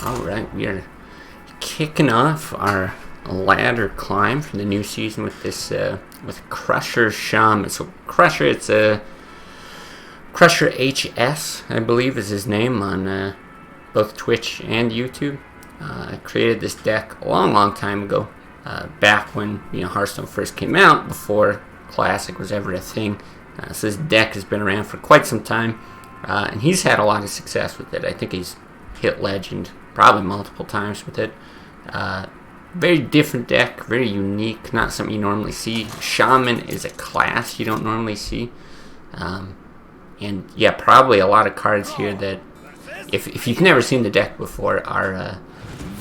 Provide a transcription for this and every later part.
Alright, we are kicking off our ladder climb for the new season with this, with Crusher Shaman. So Crusher, it's a Crusher HS, I believe is his name on both Twitch and YouTube. I created this deck a long time ago, back when Hearthstone first came out, before Classic was ever a thing. So this deck has been around for quite some time, and he's had a lot of success with it. I think he's hit Legend probably multiple times with it. Very different deck, very unique, not something you normally see. Shaman is a class you don't normally see. And yeah, probably a lot of cards here that, if you've never seen the deck before, are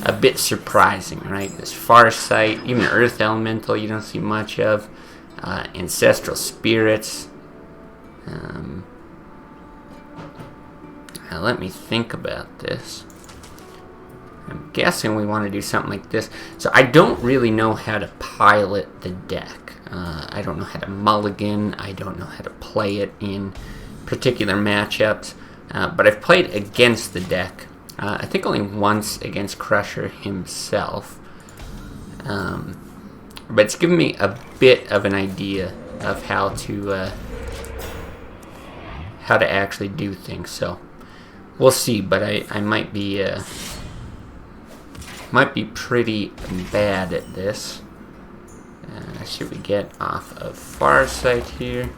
a bit surprising, right? This Farsight, even Earth Elemental you don't see much of. Ancestral Spirits. Now let me think about this. I'm guessing we want to do something like this. So I don't really know how to pilot the deck. I don't know how to mulligan. I don't know how to play it in particular matchups. But I've played against the deck. I think only once against Crusher himself. But it's given me a bit of an idea of how to actually do things. So we'll see. But I might be pretty bad at this. Should we get off of Farsight here?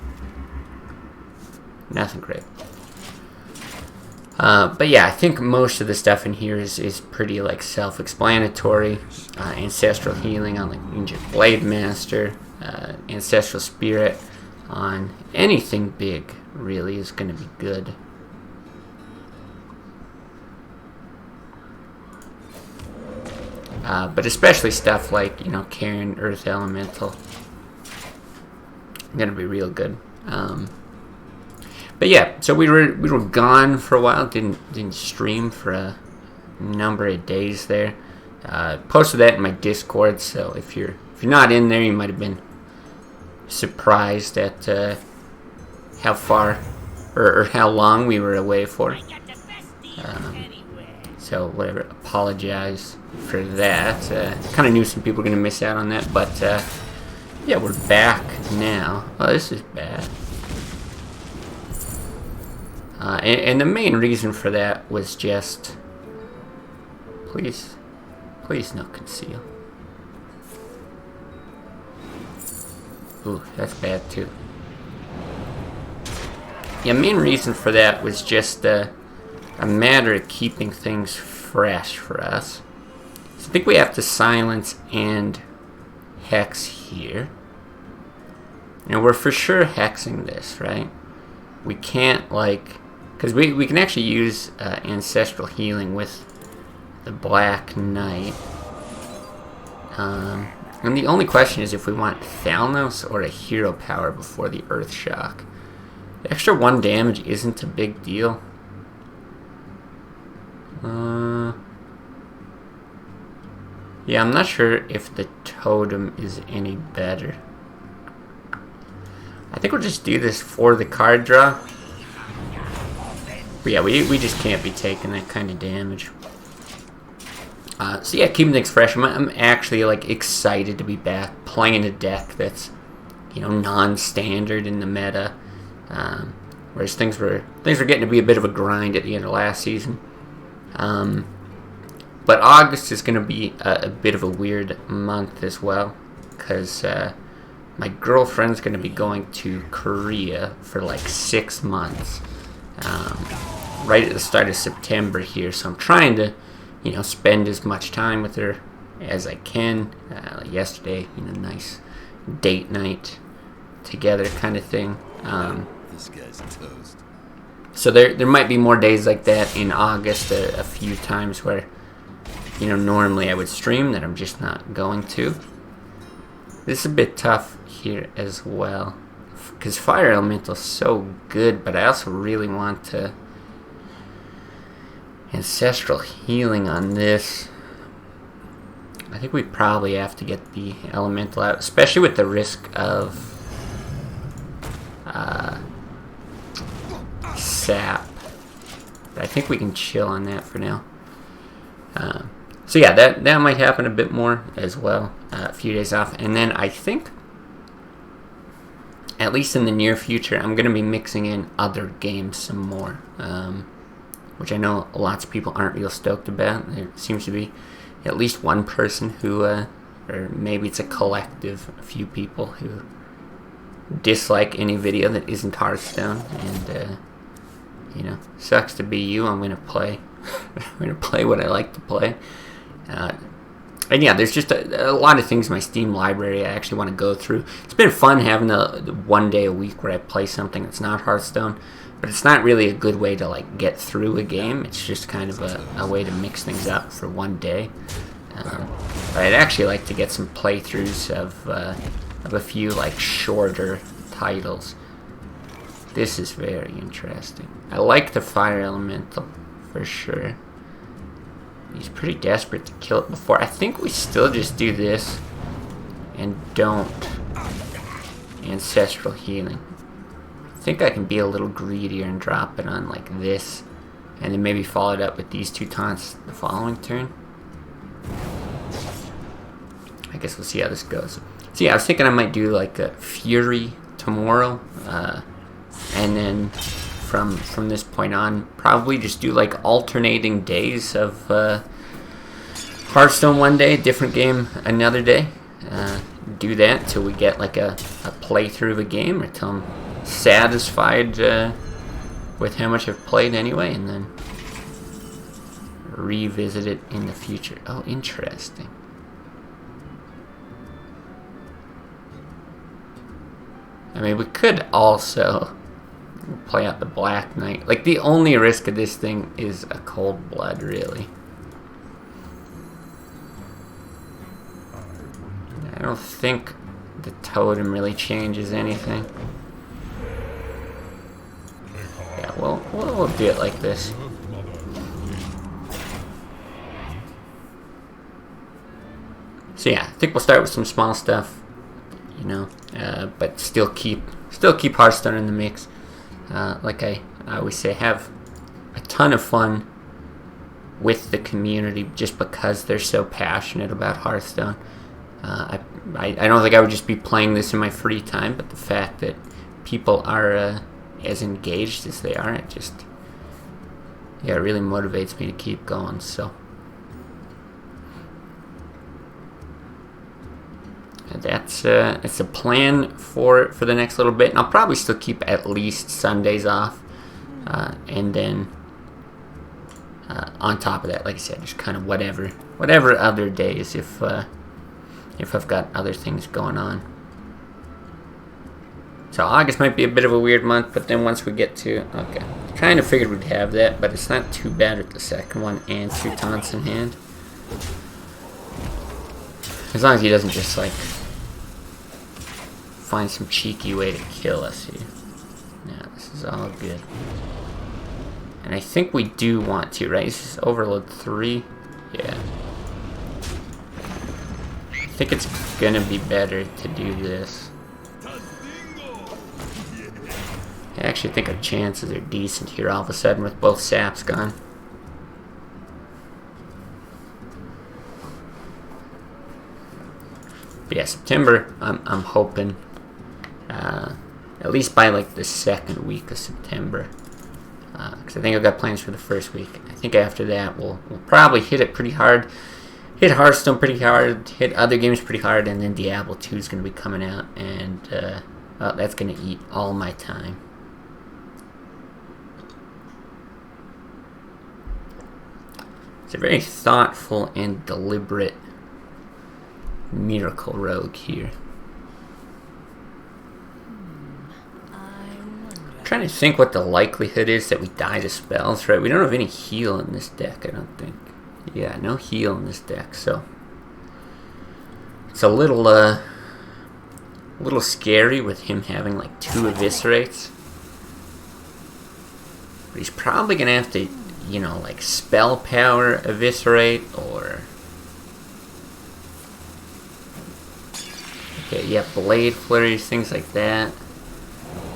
Nothing great. But yeah, I think most of the stuff in here is pretty like self-explanatory. Ancestral Healing on like Ancient Blade Master, Ancestral Spirit on anything big really is going to be good. But especially stuff like, Karen, Earth Elemental, gonna be real good. But yeah, so we were gone for a while. Didn't stream for a number of days there. Posted that in my Discord. So if you're not in there, you might have been surprised at how far or how long we were away for. So whatever, apologize for that. Kind of knew some people were going to miss out on that, but yeah, we're back now. Oh, this is bad. And the main reason for that was just, please no conceal. Ooh, that's bad too. Yeah, main reason for that was just a matter of keeping things fresh for us. So I think we have to silence and hex here. And we're for sure hexing this, right? We can't because we can actually use Ancestral Healing with the Black Knight. And the only question is if we want Thalnos or a Hero Power before the Earth Shock. The extra 1 damage isn't a big deal. Yeah, I'm not sure if the totem is any better. I think we'll just do this for the card draw. But yeah, we just can't be taking that kind of damage. So yeah, keeping things fresh. I'm actually excited to be back playing a deck that's non-standard in the meta. Whereas things were getting to be a bit of a grind at the end of last season. But August is going to be a bit of a weird month as well, because my girlfriend's going to be going to Korea for 6 months, right at the start of September here. So I'm trying to, spend as much time with her as I can. Yesterday, nice date night together kind of thing. This guy's toast. So there might be more days like that in August, a few times where, normally I would stream that I'm just not going to. This is a bit tough here as well, because Fire Elemental is so good, but I also really want to Ancestral Healing on this. I think we probably have to get the Elemental out, especially with the risk of Sap. But I think we can chill on that for now. So yeah, that might happen a bit more as well. A few days off, and then I think, at least in the near future, I'm going to be mixing in other games some more, which I know lots of people aren't real stoked about. There seems to be at least one person who, or maybe it's a collective, a few people who dislike any video that isn't Hearthstone, and you know, sucks to be you. I'm going to play. I'm going to play what I like to play. And yeah, there's just a lot of things in my Steam library I actually want to go through. It's been fun having the 1 day a week where I play something that's not Hearthstone, but it's not really a good way to like get through a game. It's just kind of a way to mix things up for 1 day. But I'd actually like to get some playthroughs of a few like shorter titles. This is very interesting. I like the fire elemental for sure. He's pretty desperate to kill it before. I think we still just do this and don't ancestral healing. I think I can be a little greedier and drop it on like this, and then maybe follow it up with these 2 taunts the following turn. I guess we'll see how this goes. So yeah, I was thinking I might do like a Fury tomorrow, and then from this point on, probably just do like alternating days of Hearthstone 1 day, different game another day. Do that till we get like a playthrough of a game, or till I'm satisfied with how much I've played anyway, and then revisit it in the future. Oh, interesting. I mean, we could also play out the Black Knight. Like, the only risk of this thing is a cold blood, really. I don't think the totem really changes anything. Yeah, we'll do it like this. So yeah, I think we'll start with some small stuff, you know, but still keep Hearthstone in the mix. Like I always say, have a ton of fun with the community just because they're so passionate about Hearthstone. I don't think I would just be playing this in my free time, but the fact that people are as engaged as they are, it really motivates me to keep going. So that's a plan for the next little bit, and I'll probably still keep at least Sundays off, and then on top of that, like I said, just kind of whatever other days if I've got other things going on. So August might be a bit of a weird month, but then once we get to kind of figured we'd have that, but it's not too bad with the second one and 2 taunts in hand, as long as he doesn't just like find some cheeky way to kill us here. Yeah, this is all good. And I think we do want to, right? This is Overload 3. Yeah. I think it's gonna be better to do this. I actually think our chances are decent here all of a sudden with both saps gone. But yeah, September, I'm hoping, at least by like the second week of September, because I think I've got plans for the first week. I think after that we'll probably hit it pretty hard, hit Hearthstone pretty hard, hit other games pretty hard, and then Diablo 2 is going to be coming out, and well, that's going to eat all my time. It's a very thoughtful and deliberate Miracle Rogue here. I'm trying to think what the likelihood is that we die to spells, right? We don't have any heal in this deck, I don't think. Yeah, no heal in this deck, so it's a little scary with him having like 2 eviscerates. But he's probably gonna have to, you know, like spell power eviscerate, or okay, yeah, blade flurries, things like that.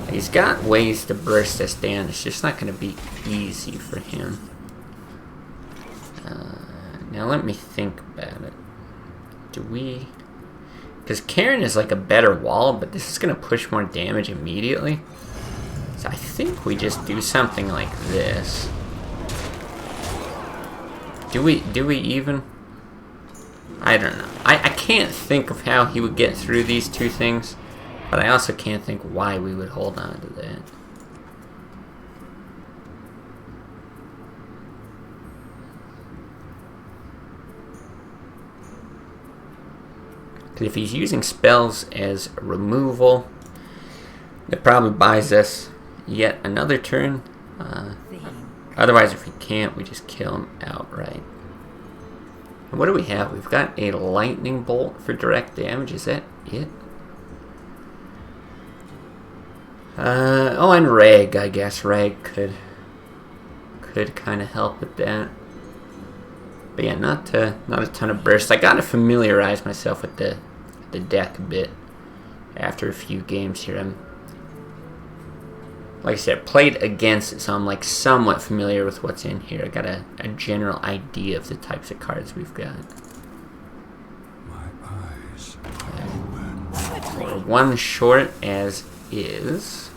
He's got ways to burst us down. It's just not going to be easy for him. Now let me think about it. Do we... Because Karen is like a better wall, but this is going to push more damage immediately. So I think we just do something like this. Do we even? I don't know. I can't think of how he would get through these two things, but I also can't think why we would hold on to that. Because if he's using spells as removal, it probably buys us yet another turn. Otherwise, if we can't, we just kill him outright. And what do we have? We've got a lightning bolt for direct damage. Is that it? Oh, and Rag, I guess. Rag could kind of help with that. But yeah, not a ton of bursts. I gotta familiarize myself with the deck a bit after a few games here. I'm, like I said, played against it, so I'm like somewhat familiar with what's in here. I got a general idea of the types of cards we've got. My eyes. We're one short as is.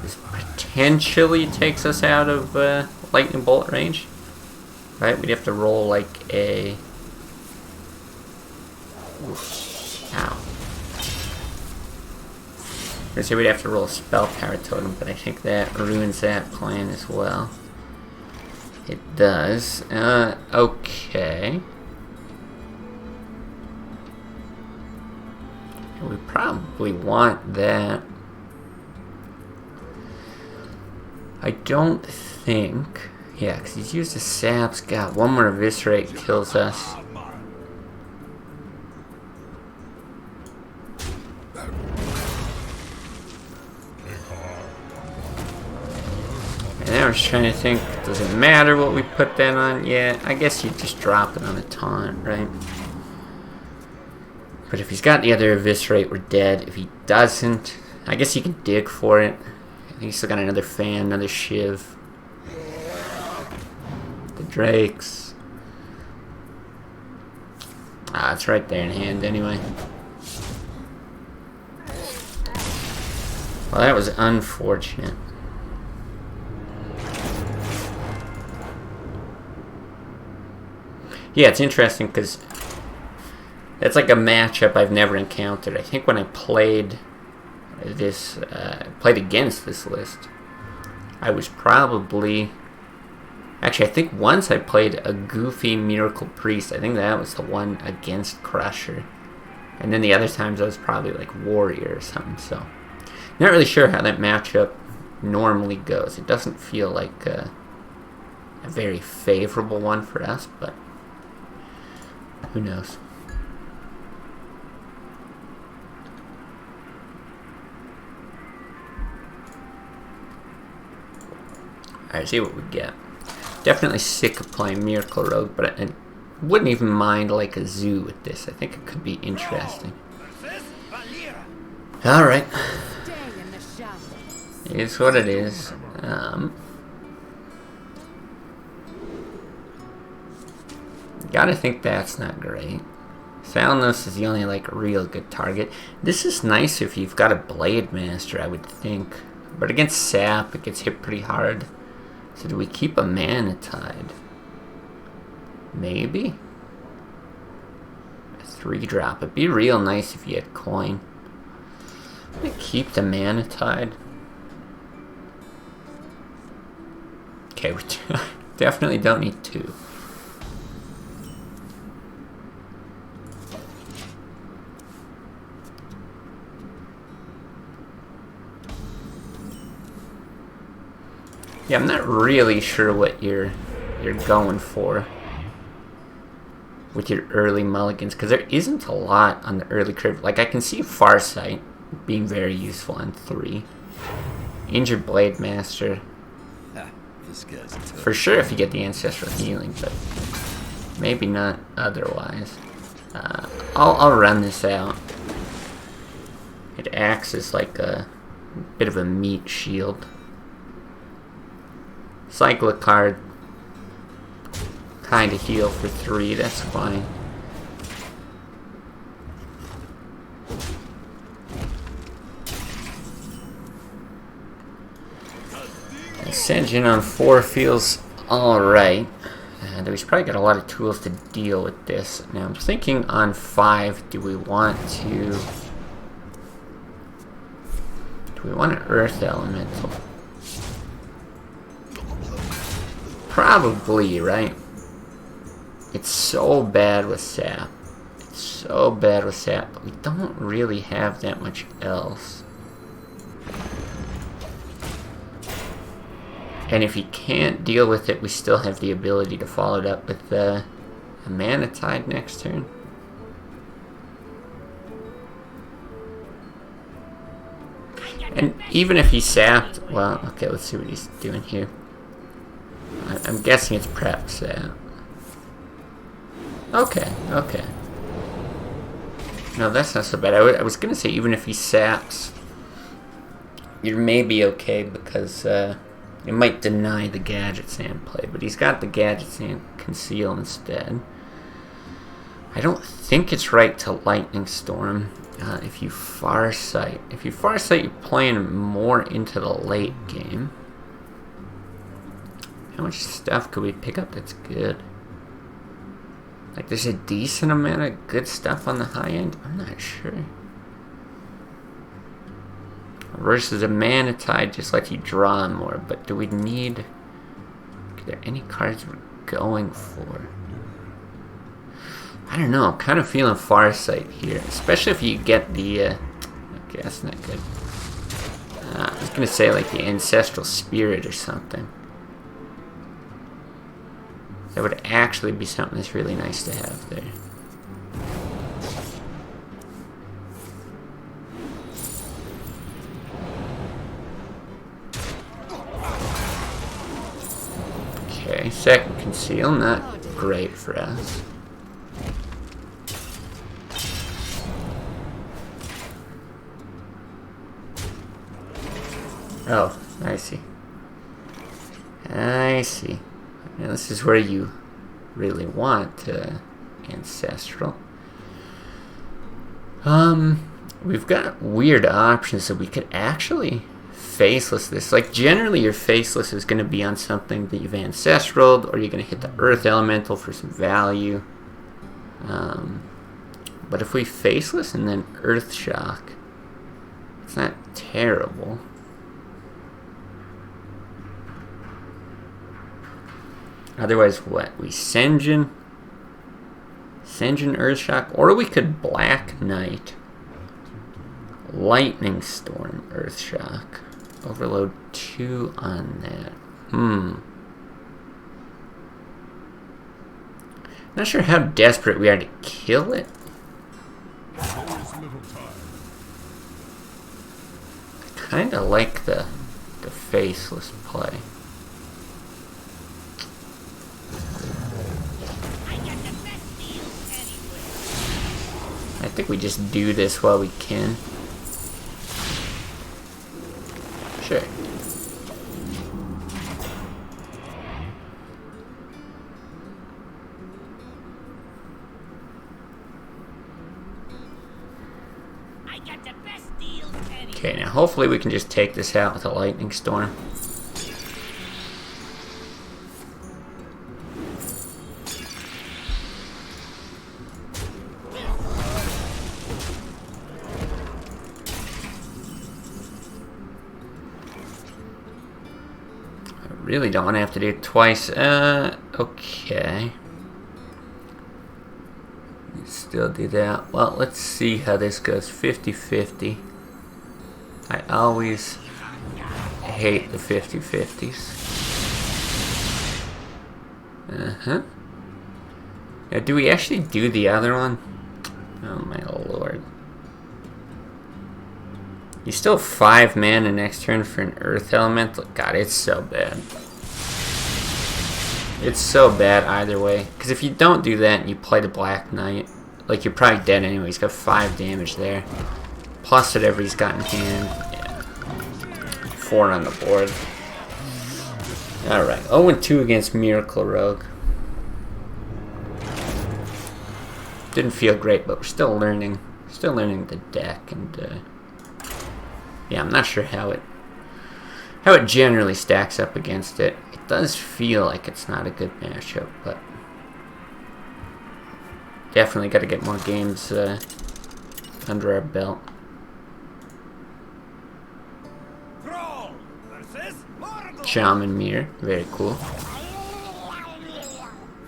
This potentially takes us out of lightning bolt range. Right, we'd have to roll like a... Oof. Ow. I say we'd have to roll a spell power totem, but I think that ruins that plan as well. It does. Okay. We probably want that. I don't think... Yeah, because he's used the saps. God, one more eviscerate kills us. And I was trying to think, does it matter what we put that on? Yeah, I guess you just drop it on a taunt, right? But if he's got the other eviscerate, we're dead. If he doesn't, I guess you can dig for it. I think he's still got another fan, another shiv. The drakes. Ah, it's right there in hand anyway. Well, that was unfortunate. Yeah, it's interesting because it's like a matchup I've never encountered. I think when I played this, played against this list, I was probably... Actually, I think once I played a goofy Miracle Priest. I think that was the one against Crusher. And then the other times I was probably like Warrior or something, so... Not really sure how that matchup normally goes. It doesn't feel like a very favorable one for us, but... Who knows? Alright, see what we get. Definitely sick of playing Miracle Rogue, but I wouldn't even mind like a zoo with this. I think it could be interesting. Alright. It is what it is. Gotta think that's not great. Thalnos is the only like real good target. This is nice if you've got a Blade Master, I would think. But against Sap, it gets hit pretty hard. So do we keep a Mana Tide? Maybe? A 3-drop. It'd be real nice if you had coin. I'm gonna keep the Mana Tide. Okay, we definitely don't need 2. Yeah, I'm not really sure what you're going for with your early mulligans, because there isn't a lot on the early curve. Like, I can see Farsight being very useful on 3. Injured Blade Master. This guy's tough. For sure if you get the Ancestral Healing, but maybe not otherwise. I'll run this out. It acts as like a bit of a meat shield. cycle a card, kind of heal for 3, that's fine. Ascension on 4 feels alright. Though he's probably got a lot of tools to deal with this. Now I'm thinking on 5, do we want an Earth Elemental? Probably, right? It's so bad with sap. It's so bad with sap, but we don't really have that much else. And if he can't deal with it, we still have the ability to follow it up with a Mana Tide next turn. And even if he sapped, well, okay, let's see what he's doing here. I'm guessing it's prep sap. Okay, okay. No, that's not so bad. I was gonna say even if he saps, you're maybe okay because it might deny the Gadget Sand play, but he's got the Gadget Sand Conceal instead. I don't think it's right to Lightning Storm if you Farsight. If you Farsight, you're playing more into the late game. How much stuff could we pick up that's good? Like, there's a decent amount of good stuff on the high end? I'm not sure. Versus a Mana Tide just lets you draw more, but do we need... Are there any cards we're going for? I don't know, I'm kind of feeling Farsight here, especially if you get the... okay, that's not good. I was gonna say like the Ancestral Spirit or something. That would actually be something that's really nice to have there. Okay, second Conceal, not great for us. Oh, I see. I see. Now this is where you really want Ancestral. We've got weird options that we could actually Faceless this. Like, generally your Faceless is going to be on something that you've Ancestraled, or you're going to hit the Earth Elemental for some value. But if we Faceless and then Earth Shock, it's not terrible. Otherwise, what? We Senjin, Earthshock, or we could Black Knight, Lightning Storm, Earthshock, overload 2 on that. Not sure how desperate we are to kill it. I kinda like the Faceless play. I think we just do this while we can. Sure. Okay, now hopefully we can just take this out with a Lightning Storm. Really don't want to have to do it twice. Okay. Still do that. Well, let's see how this goes. 50-50. I always hate the 50-50s. Now, do we actually do the other one? Oh my lord. You still have 5 mana next turn for an Earth Elemental. God, it's so bad. It's so bad either way. Because if you don't do that and you play the Black Knight, like, you're probably dead anyway. He's got 5 damage there. Plus whatever he's got in hand. Yeah. 4 on the board. Alright, 0-2 against Miracle Rogue. Didn't feel great, but we're still learning. Still learning the deck, and yeah, I'm not sure how it generally stacks up against it. It does feel like it's not a good matchup, but definitely got to get more games under our belt. Shaman Mirror, very cool.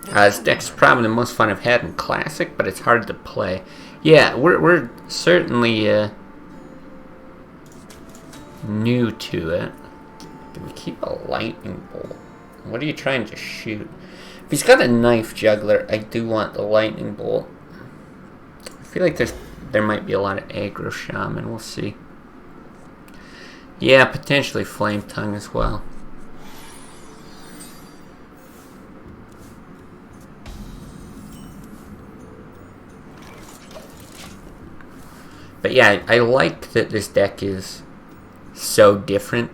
This deck's probably the most fun I've had in Classic, but it's hard to play. Yeah, we're certainly new to it. Do we keep a lightning bolt? What are you trying to shoot? If he's got a knife juggler, I do want the lightning bolt. I feel like there might be a lot of aggro shaman. We'll see. Yeah, potentially flame tongue as well. But yeah, I like that this deck is so different.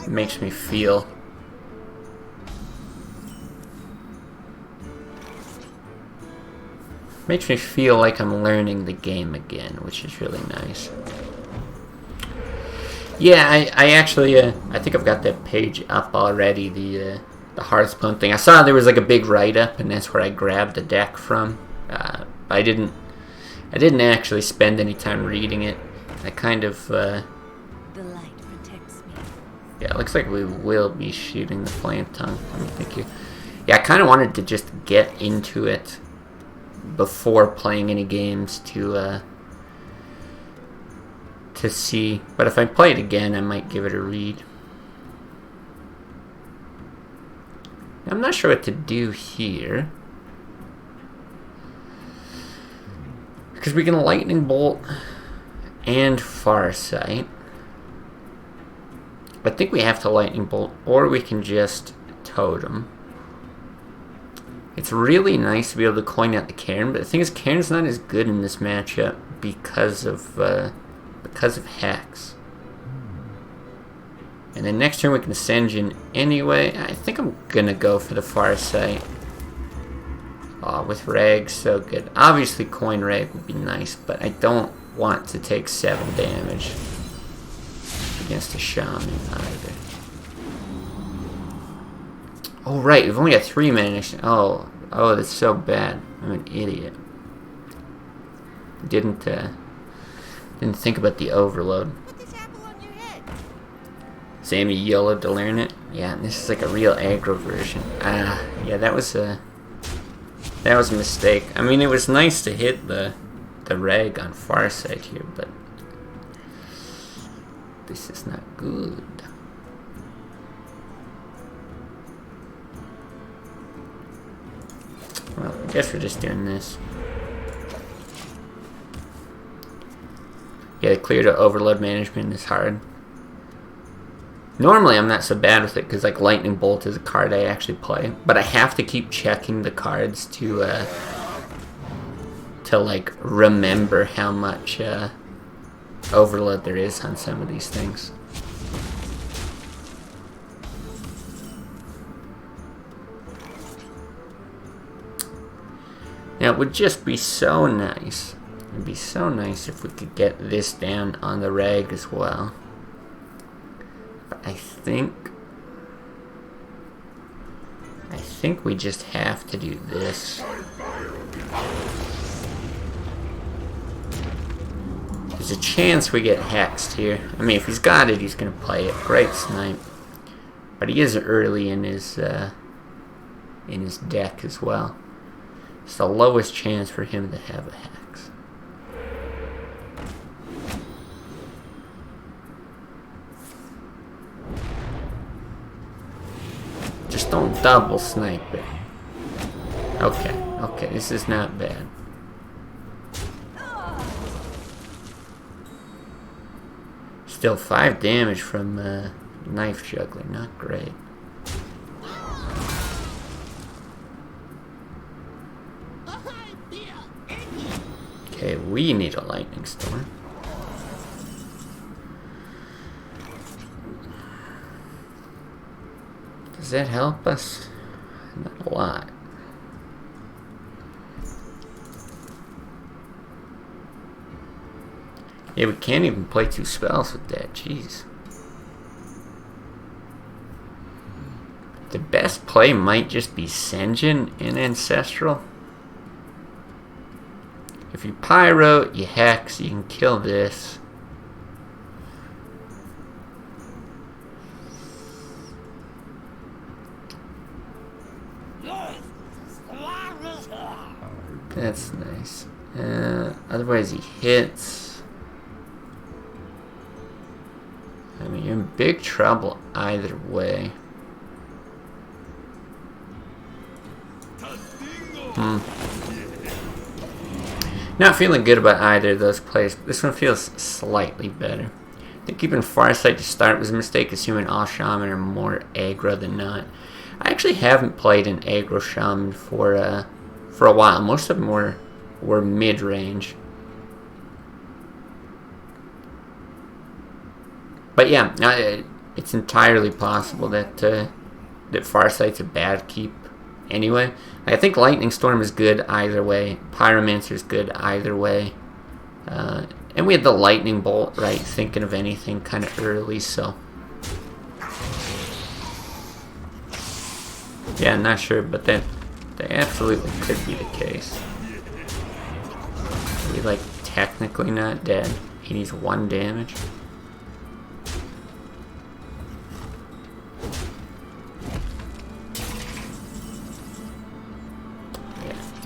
Makes me feel like I'm learning the game again, which is really nice. Yeah, I actually I think I've got that page up already, the Hearthstone thing. I saw there was like a big write-up, and that's where I grabbed the deck from. I didn't actually spend any time reading it. I kind of The light protects me. yeah, it looks like we will be shooting the flame tongue. Let me think here. Yeah, I kind of wanted to just get into it before playing any games to see. But if I play it again, I might give it a read. I'm not sure what to do here, because we can lightning bolt and Farsight. I think we have to lightning bolt, or we can just totem. It's really nice to be able to coin out the Cairn, but the thing is, Cairn's not as good in this matchup because of Hex. And then next turn we can Ascension anyway. I think I'm gonna go for the Farsight. Aw, with Rag, so good. Obviously coin Rag would be nice, but I don't want to take 7 damage against a Shaman either. Oh right, we've only got 3 mana. Oh, that's so bad. I'm an idiot. Didn't think about the overload. Put this apple on your head. Sammy YOLO to learn it. Yeah, this is like a real aggro version. Yeah, that was a mistake. I mean, it was nice to hit the rag on Farsight here, but this is not good. Well, I guess we're just doing this. Yeah, clear to overload management is hard. Normally I'm not so bad with it, because like Lightning Bolt is a card I actually play, but I have to keep checking the cards to like remember how much overload there is on some of these things. Now it would just be so nice. It'd be so nice if we could get this down on the rag as well. But I think we just have to do this. There's a chance we get hexed here. I mean, if he's got it, he's gonna play it. Great snipe. But he is early in his deck as well. It's the lowest chance for him to have a hex. Just don't double snipe it. Okay, this is not bad. Still 5 damage from knife juggling, not great. Okay, we need a lightning storm. that help us? Not a lot. Yeah, we can't even play 2 spells with that, jeez. The best play might just be Sen'jin in Ancestral. If you Pyro, you Hex, you can kill this. That's nice. Otherwise he hits. I mean, you're in big trouble either way. Not feeling good about either of those plays. This one feels slightly better. I think keeping Farsight to start was a mistake, assuming all Shaman are more aggro than not. I actually haven't played an aggro Shaman for a while. Most of them were mid-range. But yeah, it's entirely possible that Farsight's a bad keep anyway. I think Lightning Storm is good either way. Pyromancer is good either way. And we had the Lightning Bolt, right? Thinking of anything kind of early, so. Yeah, not sure, but that absolutely could be the case. Are we like technically not dead? He needs 1 damage.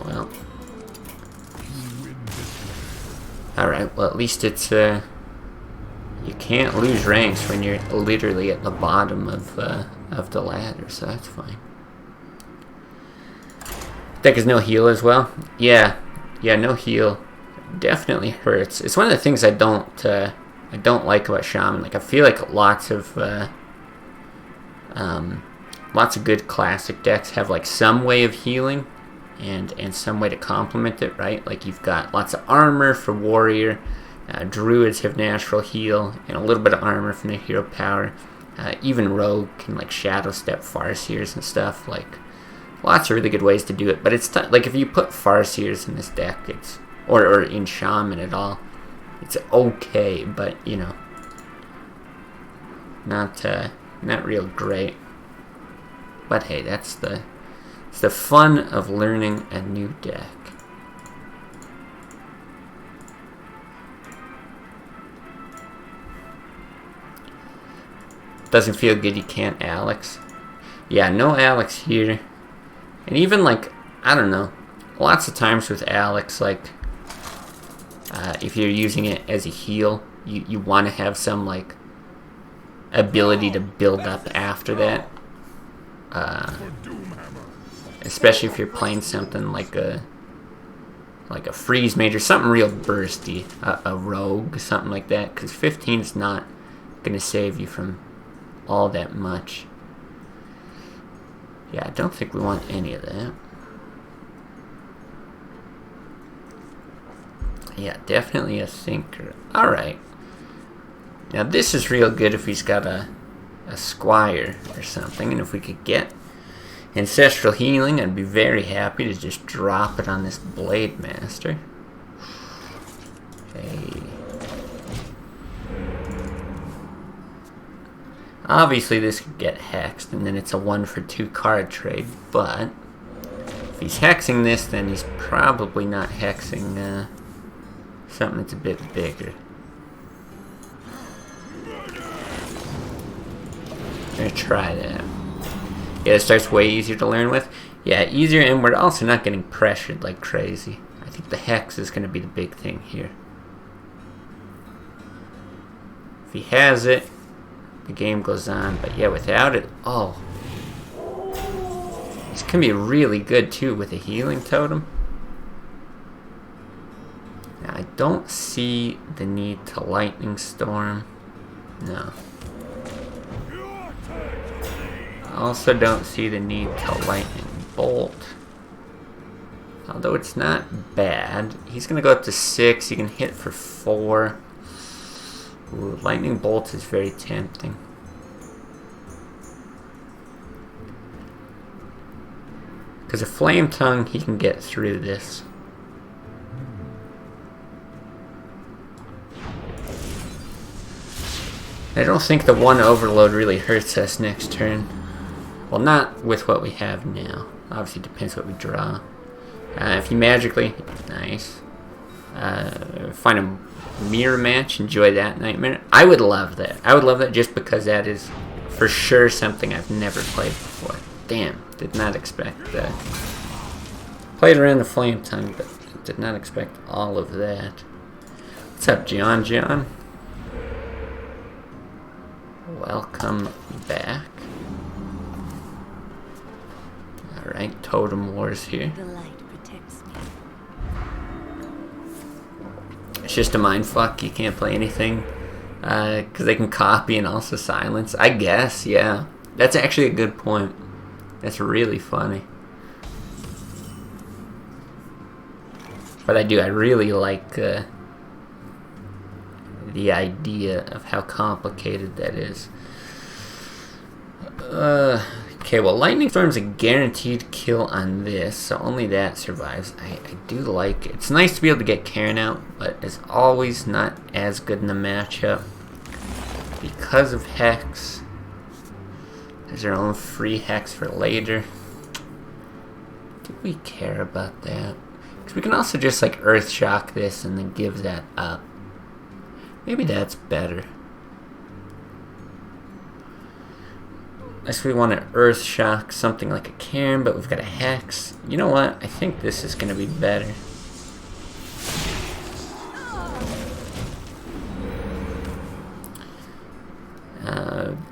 Well. Alright, well at least it's, you can't lose ranks when you're literally at the bottom of the ladder, so that's fine. Deck is no heal as well. Yeah, no heal. Definitely hurts. It's one of the things I don't like about Shaman. Like I feel like lots of good classic decks have like some way of healing. And some way to complement it, right? Like you've got lots of armor for warrior, druids have natural heal, and a little bit of armor from their hero power. Even rogue can like shadow step Farseers and stuff. Like lots of really good ways to do it. But it's like if you put Farseers in this deck, it's or in Shaman at all, it's okay, but you know, not real great. But hey, that's the fun of learning a new deck. Doesn't feel good you can't Alex. Yeah, no Alex here. And even like, I don't know, lots of times with Alex, like, if you're using it as a heal, you want to have some like ability to build up after that. Especially if you're playing something like a freeze mage or something real bursty, a rogue, something like that, because 15 is not going to save you from all that much. Yeah, I don't think we want any of that. Yeah, definitely a thinker. Alright. Now this is real good if he's got a squire or something, and if we could get Ancestral Healing, I'd be very happy to just drop it on this Blade Master. Okay. Obviously this could get hexed, and then it's a 1-for-2 card trade, but if he's hexing this, then he's probably not hexing something that's a bit bigger. I'm gonna try that. Yeah, it starts way easier to learn with. Yeah, easier, and we're also not getting pressured like crazy. I think the hex is going to be the big thing here. If he has it, the game goes on. But yeah, without it, oh. This can be really good too with a healing totem. Now, I don't see the need to Lightning Storm. No. Also don't see the need to Lightning Bolt. Although it's not bad. He's going to go up to 6. He can hit for 4. Ooh, Lightning Bolt is very tempting. Because a Flame Tongue, he can get through this. I don't think the one Overload really hurts us next turn. Well, not with what we have now. Obviously, depends what we draw. If you magically... Nice. Find a mirror match, enjoy that nightmare. I would love that. I would love that just because that is for sure something I've never played before. Damn, did not expect that. Played around the Flame Tongue, but did not expect all of that. What's up, John? Welcome back. Alright, Totem Wars here. The light protects me. It's just a mindfuck. You can't play anything. Because they can copy and also silence. I guess, yeah. That's actually a good point. That's really funny. But I really like the idea of how complicated that is. Okay, well, Lightning Storm's a guaranteed kill on this, so only that survives. I do like it. It's nice to be able to get Karen out, but it's always not as good in the matchup. Because of Hex. There's our own free Hex for later. Do we care about that? Because we can also just like Earth Shock this and then give that up. Maybe that's better. Unless we want to Earth Shock something like a Cairn, but we've got a Hex. You know what? I think this is going to be better.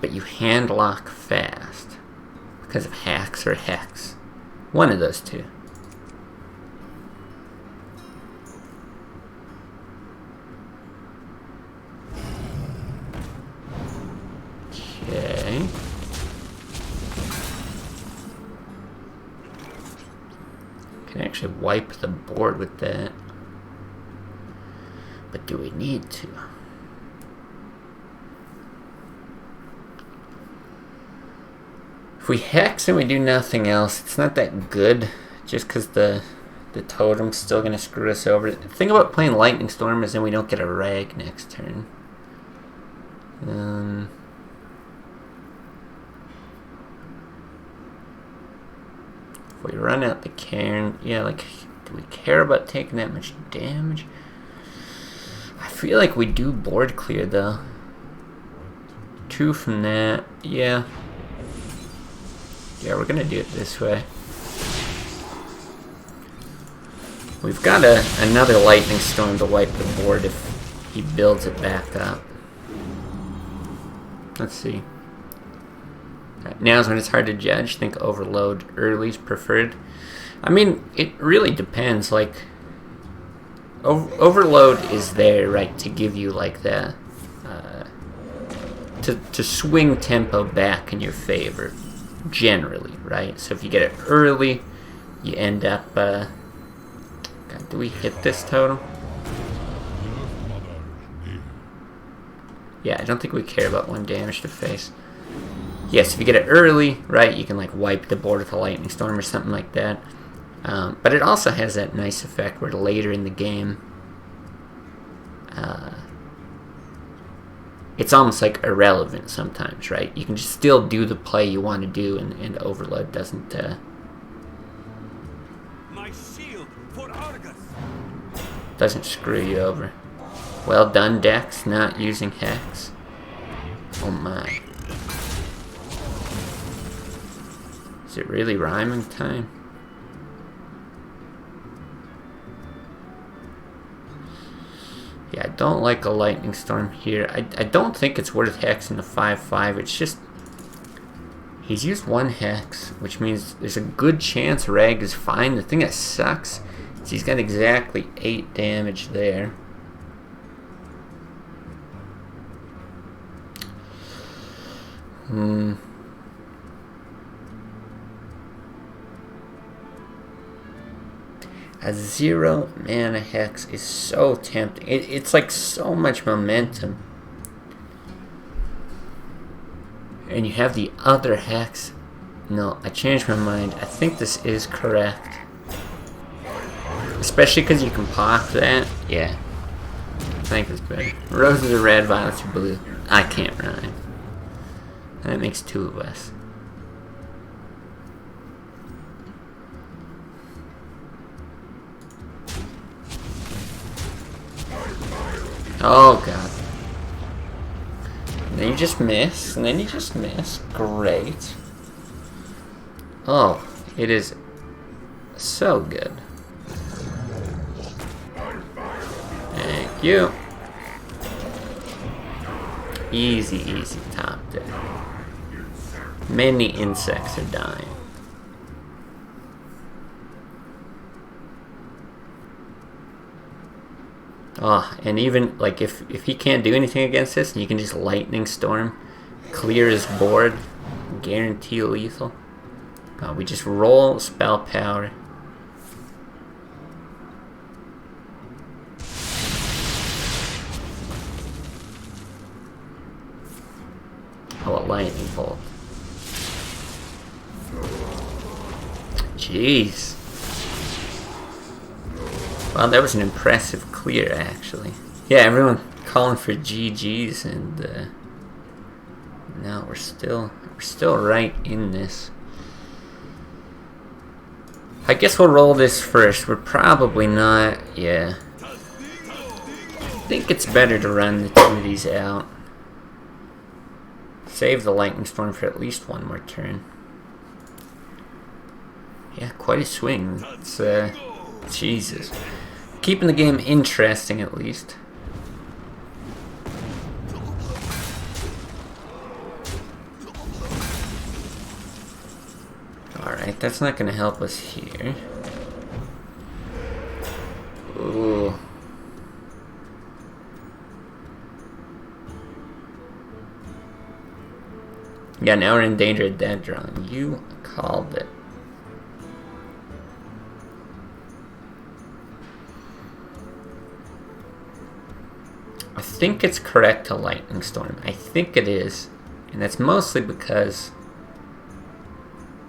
But you hand lock fast. Because of Hacks or Hex. One of those two. Okay. Can actually wipe the board with that. But do we need to? If we Hex and we do nothing else, it's not that good. Just because the totem's still going to screw us over. The thing about playing Lightning Storm is then we don't get a rag next turn. If we run out the Cairn, yeah, like, do we care about taking that much damage? I feel like we do board clear, though. 2 from that, yeah. Yeah, we're gonna do it this way. We've got another Lightning Storm to wipe the board if he builds it back up. Let's see. Now's when it's hard to judge. Think Overload early's preferred. I mean, it really depends. Like, Overload is there, right, to give you like that, to swing tempo back in your favor, generally, right? So if you get it early, you end up. God, do we hit this totem? Yeah, I don't think we care about 1 damage to face. Yes, if you get it early, right, you can like wipe the board with a Lightning Storm or something like that. But it also has that nice effect where later in the game, it's almost like irrelevant sometimes, right? You can just still do the play you want to do, and Overload doesn't. My shield for Argus. Doesn't screw you over. Well done, Dex, not using Hex. Oh my. Is it really rhyming time? Yeah, I don't like a Lightning Storm here. I don't think it's worth hexing the 5/5. It's just... he's used 1 hex, which means there's a good chance Rag is fine. The thing that sucks is he's got exactly 8 damage there. A 0 mana hex is so tempting. It's like so much momentum. And you have the other hex. No, I changed my mind. I think this is correct. Especially because you can pop that. Yeah. I think it's better. Roses are red, violets are blue. I can't rhyme. That makes two of us. Oh god. And then you just miss, and then you just miss. Great. Oh, it is so good. Thank you. Easy, easy top deck. Many insects are dying. Oh, and even like if he can't do anything against this, you can just lightning storm, clear his board, guarantee lethal. We just roll spell power. Oh, a lightning bolt. Jeez. Wow, that was an impressive clear, actually. Yeah, everyone calling for GGs, and now we're still right in this. I guess we'll roll this first. We're probably not. Yeah. I think it's better to run the two of these out. Save the lightning storm for at least one more turn. Yeah, quite a swing. It's Jesus. Keeping the game interesting, at least. Alright, that's not going to help us here. Ooh. Yeah, now we're in danger of dead drawing. You called it. I think it's correct to lightning storm. I think it is. And that's mostly because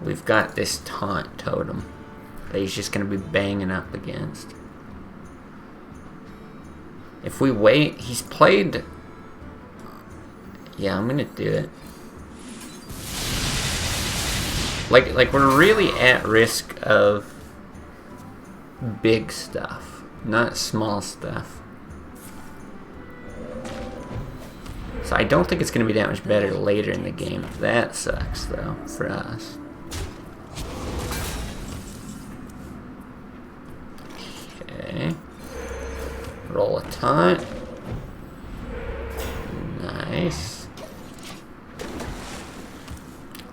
we've got this taunt totem that he's just going to be banging up against. If we wait, he's played... Yeah, I'm going to do it. Like we're really at risk of big stuff, not small stuff. So I don't think it's going to be that much better later in the game. That sucks, though, for us. Okay. Roll a taunt. Nice.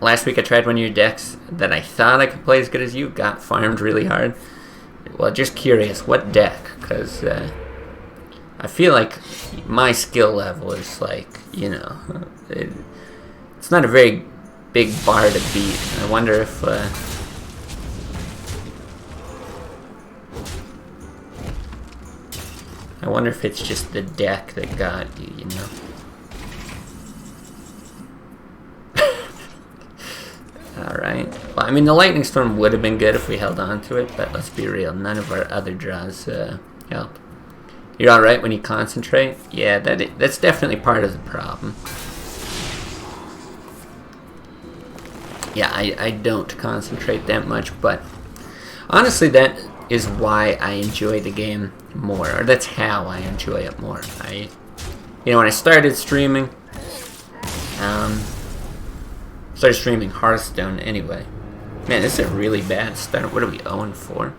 Last week I tried one of your decks that I thought I could play as good as you. Got farmed really hard. Well, just curious, what deck? Because I feel like my skill level is like, you know, it's not a very big bar to beat. I wonder if it's just the deck that got you, you know. Alright. Well, I mean, the lightning storm would have been good if we held on to it, but let's be real, none of our other draws help. You're alright when you concentrate? Yeah, that's definitely part of the problem. Yeah, I don't concentrate that much, but honestly, that is why I enjoy the game more, or that's how I enjoy it more. When I started streaming, started streaming Hearthstone anyway. Man, this is a really bad start. What are we 0-4?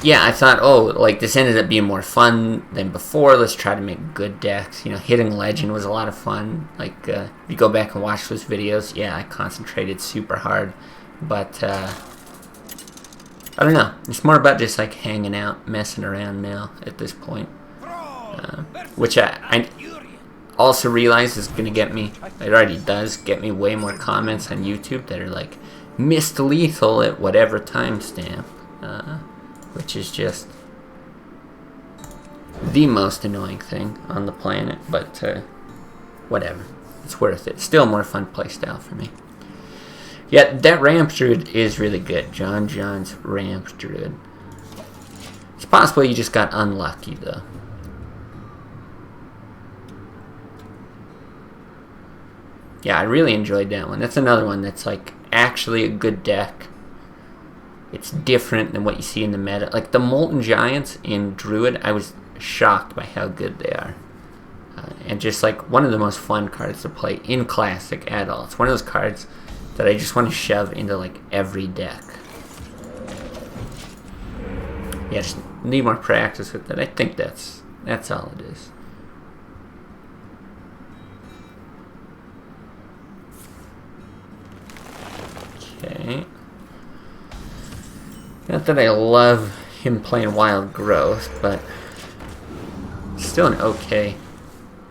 Yeah, I thought, oh, like, this ended up being more fun than before. Let's try to make good decks. You know, hitting Legend was a lot of fun. Like, if you go back and watch those videos, yeah, I concentrated super hard. But, I don't know. It's more about just, like, hanging out, messing around now at this point. Which I also realize is going to get me, it already does, get me way more comments on YouTube that are, like, missed lethal at whatever timestamp. Which is just the most annoying thing on the planet, but whatever. it's worth it. Still a more fun playstyle for me. Yeah, that Ramp Druid is really good. John's Ramp Druid. It's possible you just got unlucky, though. Yeah, I really enjoyed that one. That's another one that's like actually a good deck. It's different than what you see in the meta. Like the Molten Giants in Druid, I was shocked by how good they are. And just like one of the most fun cards to play in Classic at all. It's one of those cards that I just want to shove into like every deck. Yeah, just need more practice with it. I think that's all it is. Okay. Not that I love him playing Wild Growth, but still an okay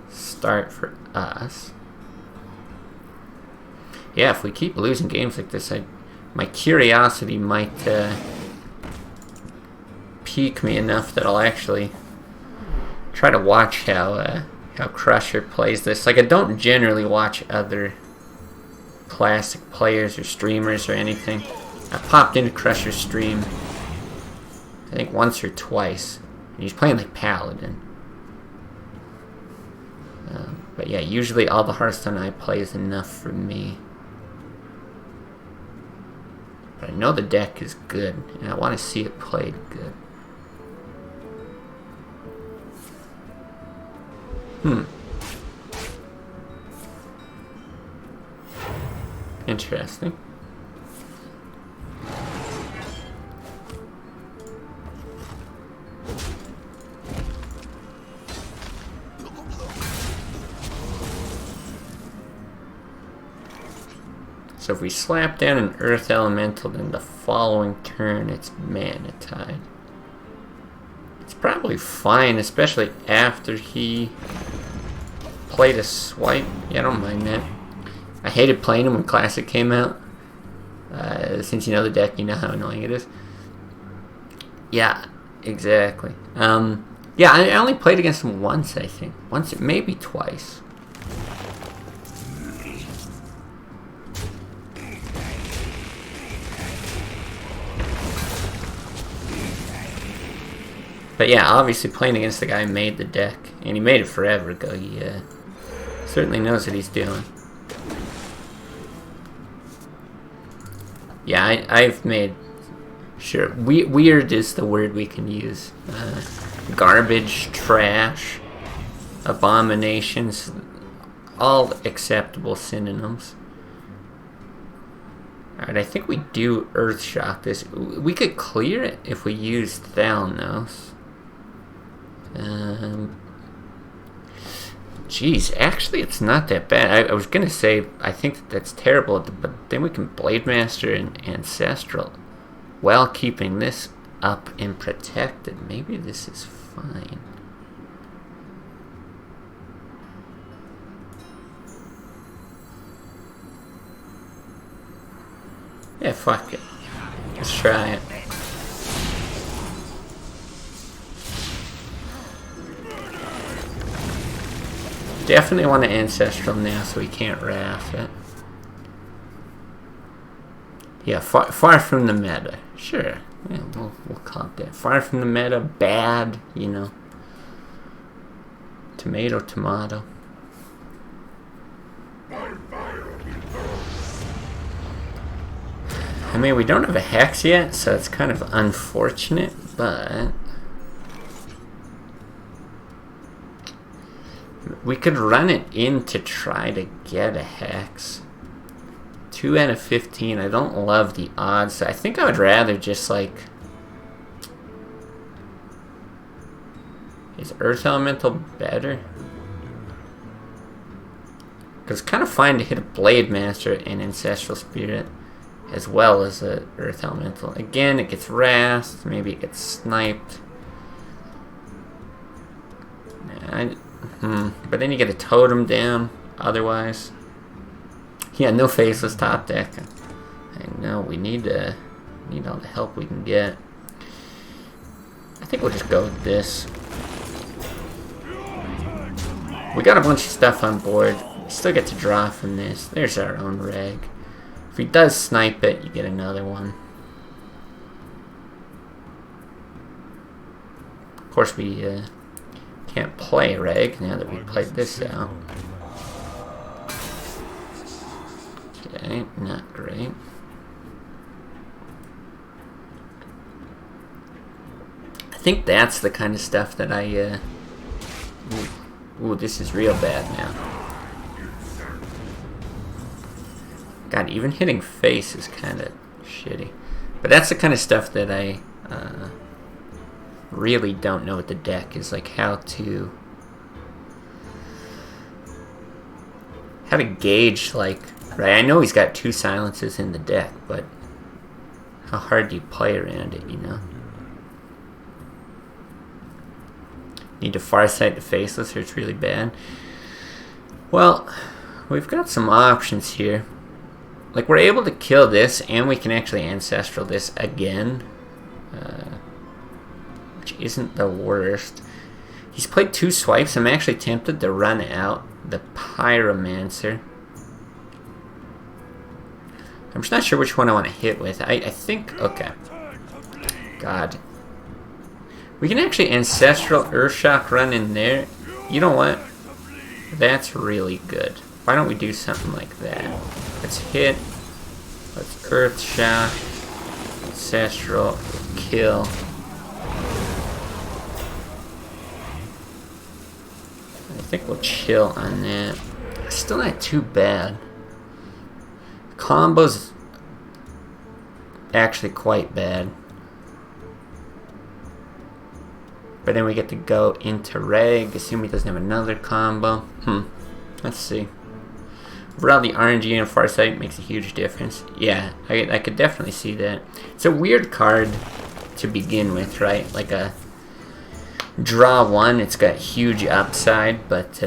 start for us. Yeah, if we keep losing games like this, my curiosity might pique me enough that I'll actually try to watch how Crusher plays this. Like, I don't generally watch other Classic players or streamers or anything. I popped into Crusher's stream, I think once or twice, and he's playing like Paladin. But yeah, usually all the Hearthstone I play is enough for me. But I know the deck is good, and I want to see it played good. Interesting. So if we slap down an Earth Elemental, then the following turn it's Mana Tide. It's probably fine, especially after he played a swipe. Yeah, I don't mind that. I hated playing him when Classic came out. Since you know the deck, you know how annoying it is. Yeah, exactly. Yeah, I only played against him once, I think. Once, maybe twice. But yeah, obviously playing against the guy who made the deck, and he made it forever ago, he certainly knows what he's doing. Yeah, I've made sure. Weird is the word we can use. Garbage, trash, abominations, all acceptable synonyms. Alright, I think we do Earthshock this. We could clear it if we used Thalnos. Geez, actually it's not that bad. I was gonna say I think that's terrible, but then we can Blade Master and Ancestral while keeping this up and protected. Maybe this is fine. Yeah, fuck it. Let's try it. Definitely want an Ancestral now so we can't Wrath it. Yeah, far from the meta. Sure. Yeah, we'll call it that. Far from the meta, bad, you know. Tomato, tomato. I mean, we don't have a Hex yet, so it's kind of unfortunate, but we could run it in to try to get a Hex. 2 out of 15. I don't love the odds. I think I would rather just like... Is Earth Elemental better? Because it's kind of fine to hit a Blade Master and Ancestral Spirit as well as a Earth Elemental. Again, it gets Wrath. Maybe it gets Sniped. But then you get a Totem down otherwise. Yeah, no Faceless top deck. I know, we need all the help we can get. I think we'll just go with this. We got a bunch of stuff on board. still get to draw from this. There's our own reg. If he does snipe it, you get another one. Of course, we can't play reg now that we played this out. Okay, not great. I think that's the kind of stuff that I... Ooh, this is real bad now. God, even hitting face is kind of shitty. But that's the kind of stuff that I really don't know with the deck, is like how to gauge, like, right, I know he's got 2 silences in the deck, but how hard do you play around it, you know? Need to farsight the faceless or it's really bad. Well, we've got some options here. Like, we're able to kill this, and we can actually Ancestral this again. Which isn't the worst. He's played 2 swipes. I'm actually tempted to run out the Pyromancer. I'm just not sure which one I want to hit with. I think... Okay. God. We can actually Ancestral Earthshock run in there. You know what? That's really good. Why don't we do something like that? Let's hit. Let's Earthshock. Ancestral. Kill. I think we'll chill on that. Still not too bad. Combo's actually quite bad. But then we get to go into reg. Assume he doesn't have another combo. Let's see. Overall, the RNG and Farsight makes a huge difference. Yeah, I could definitely see that. It's a weird card to begin with, right? Like a draw 1, it's got huge upside, but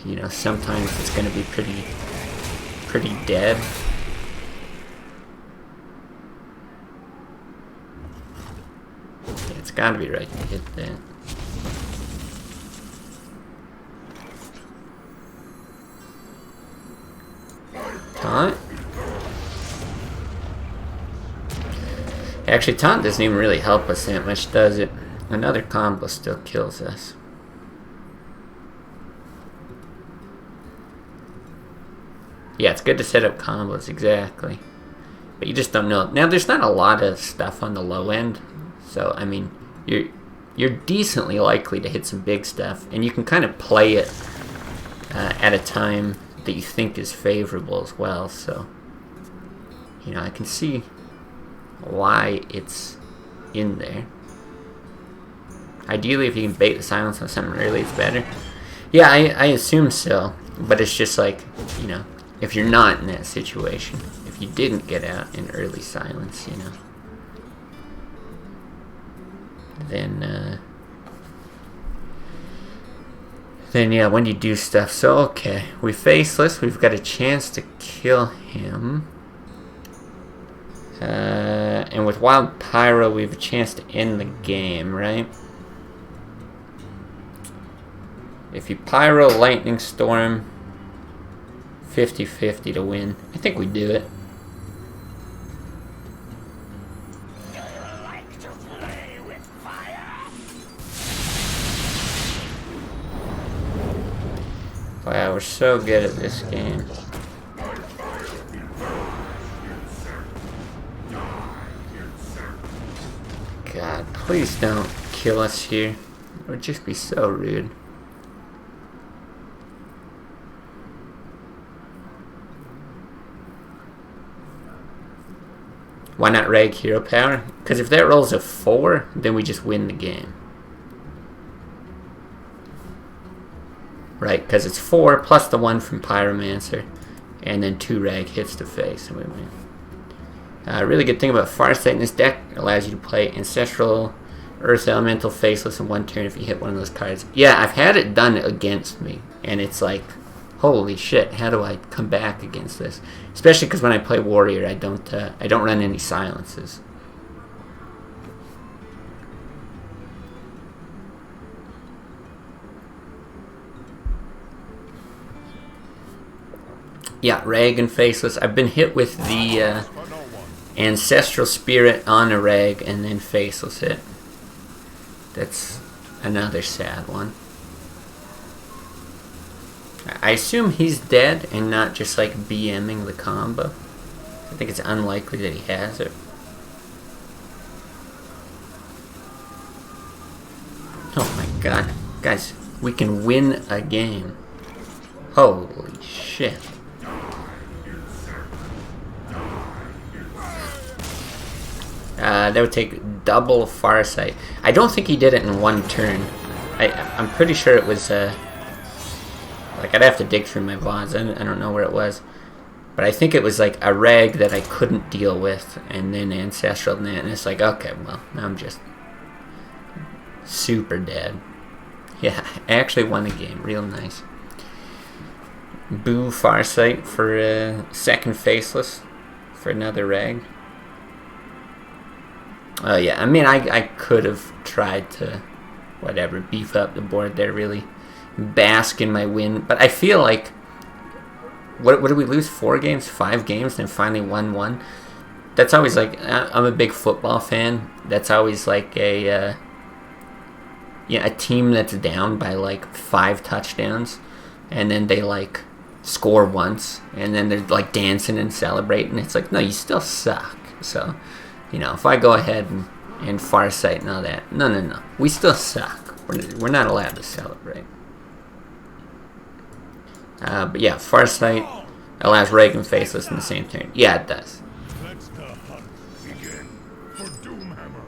you know, sometimes it's going to be pretty dead. Yeah, it's got to be right to hit that. Taunt? Actually, Taunt doesn't even really help us that much, does it? Another combo still kills us. Yeah, it's good to set up combos, exactly. But you just don't know. Now, there's not a lot of stuff on the low end, so, I mean, you're decently likely to hit some big stuff, and you can kind of play it at a time that you think is favorable as well, so, you know, I can see why it's in there. Ideally, if you can bait the silence on something early, it's better. Yeah, I assume so, but it's just like, you know, if you're not in that situation, if you didn't get out in early silence, you know, then yeah, when you do stuff. So, okay, we faceless, we've got a chance to kill him. And with Wild Pyro, we have a chance to end the game, right? If you Pyro Lightning Storm, 50-50 to win. I think we do it. Wow, we're so good at this game. God, please don't kill us here. It would just be so rude. Why not reg hero power? Because if that rolls a 4, then we just win the game. Right, because it's 4 plus the 1 from Pyromancer, and then 2 rag hits to face, and we win. Really good thing about Farsight in this deck, allows you to play Ancestral, Earth Elemental, Faceless in 1 turn if you hit one of those cards. Yeah, I've had it done against me, and it's like, holy shit, how do I come back against this? Especially because when I play Warrior, I don't run any silences. Yeah, Rag and Faceless. I've been hit with the Ancestral Spirit on a Rag and then Faceless hit. That's another sad one. I assume he's dead and not just like BMing the combo. I think it's unlikely that he has it. Oh my god. Guys, we can win a game. Holy shit. That would take double Farsight. I don't think he did it in one turn. I'm pretty sure it was, like, I'd have to dig through my VODs. I don't know where it was. But I think it was, like, a Rag that I couldn't deal with, and then Ancestral, and it's like, okay, well, I'm just super dead. Yeah, I actually won the game. Real nice. Boo Farsight for second Faceless for another Rag. Oh yeah, I mean, I could have tried to, whatever, beef up the board there, really bask in my win. But I feel like, what did we lose? 4 games? 5 games? Then finally won 1? That's always like, I'm a big football fan. That's always like a team that's down by like 5 touchdowns. And then they like score once. And then they're like dancing and celebrating. It's like, no, you still suck. So, you know, if I go ahead and Farsight and all that, no. We still suck. We're not allowed to celebrate. But yeah, Farsight allows Rag and Faceless in the same turn. Yeah, it does. Let the hunt begin for Doomhammer.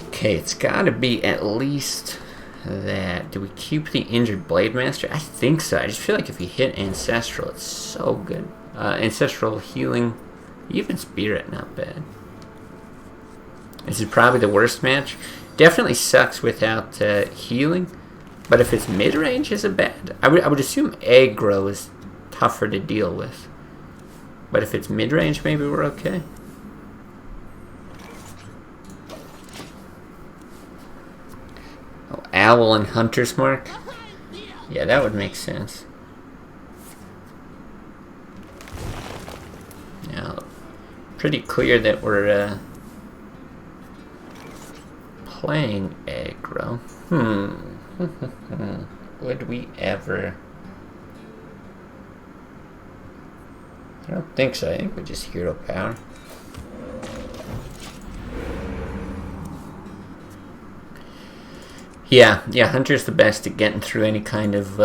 Okay, it's gotta be at least that. Do we keep the injured Blade Master? I think so. I just feel like if we hit Ancestral, it's so good. Ancestral Healing, even Spirit, not bad. This is probably the worst match. Definitely sucks without healing, but if it's mid-range, is it bad? I would assume aggro is tougher to deal with, but if it's mid-range, maybe we're okay. Oh, Owl and Hunter's Mark? Yeah, that would make sense. Now, pretty clear that we're playing aggro. Would we ever? I don't think so. I think we just hero power. Yeah, Hunter's the best at getting through any kind of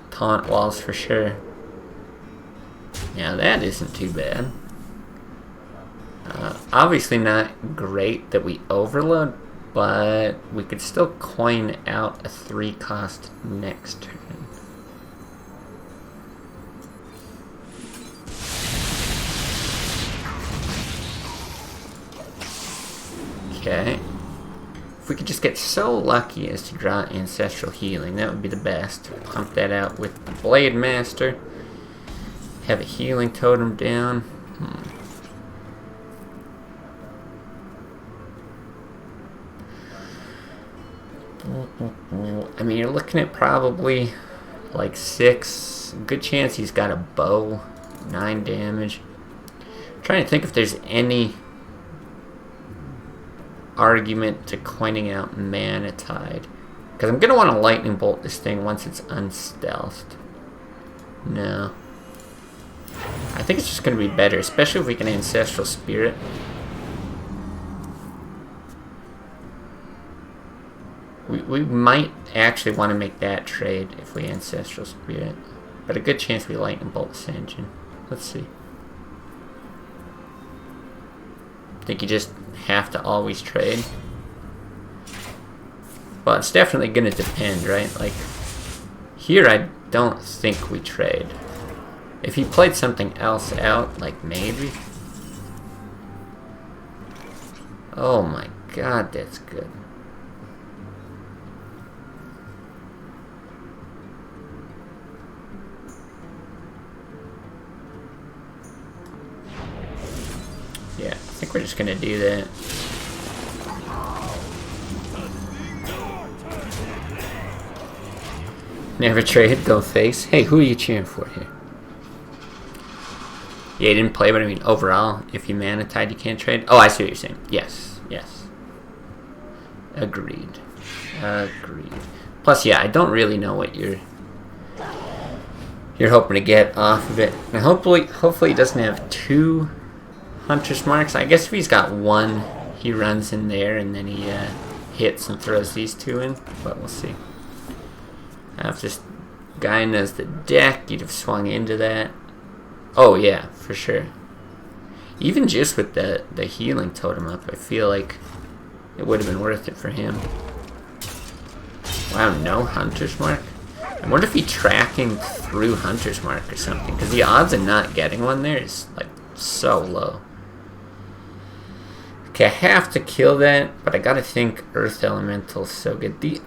taunt walls for sure. Now that isn't too bad. Obviously not great that we overload, but we could still coin out a 3-cost next turn. Okay. If we could just get so lucky as to draw Ancestral Healing, that would be the best. Pump that out with the Blade Master. Have a healing totem down. I mean, you're looking at probably like 6. Good chance he's got a bow. 9 damage. I'm trying to think if there's any argument to coining out Mana Tide. Because I'm going to want to Lightning Bolt this thing once it's unstealthed. No. I think it's just going to be better, especially if we can Ancestral Spirit. We might actually want to make that trade if we Ancestral Spirit. But a good chance we Lightning Bolt this engine. Let's see. I think you just have to always trade. Well, it's definitely going to depend, right? Like, here I don't think we trade. If he played something else out, like maybe. Oh my god, that's good. Yeah, I think we're just gonna do that. Never trade, go face. Hey, who are you cheering for here? Yeah, you didn't play, but I mean, overall, if you mana tide, you can't trade. Oh, I see what you're saying. Yes, yes. Agreed. Agreed. Plus, yeah, I don't really know what you're hoping to get off of it. And hopefully he doesn't have 2 Hunter's Marks. I guess if he's got 1, he runs in there and then he hits and throws these 2 in. But we'll see. If this guy knows the deck, you'd have swung into that. Oh yeah, for sure. Even just with the healing totem up, I feel like it would have been worth it for him. Wow, no Hunter's Mark? I wonder if he's tracking through Hunter's Mark or something, because the odds of not getting one there is like so low. Okay, I have to kill that, but I gotta think Earth Elemental's so good.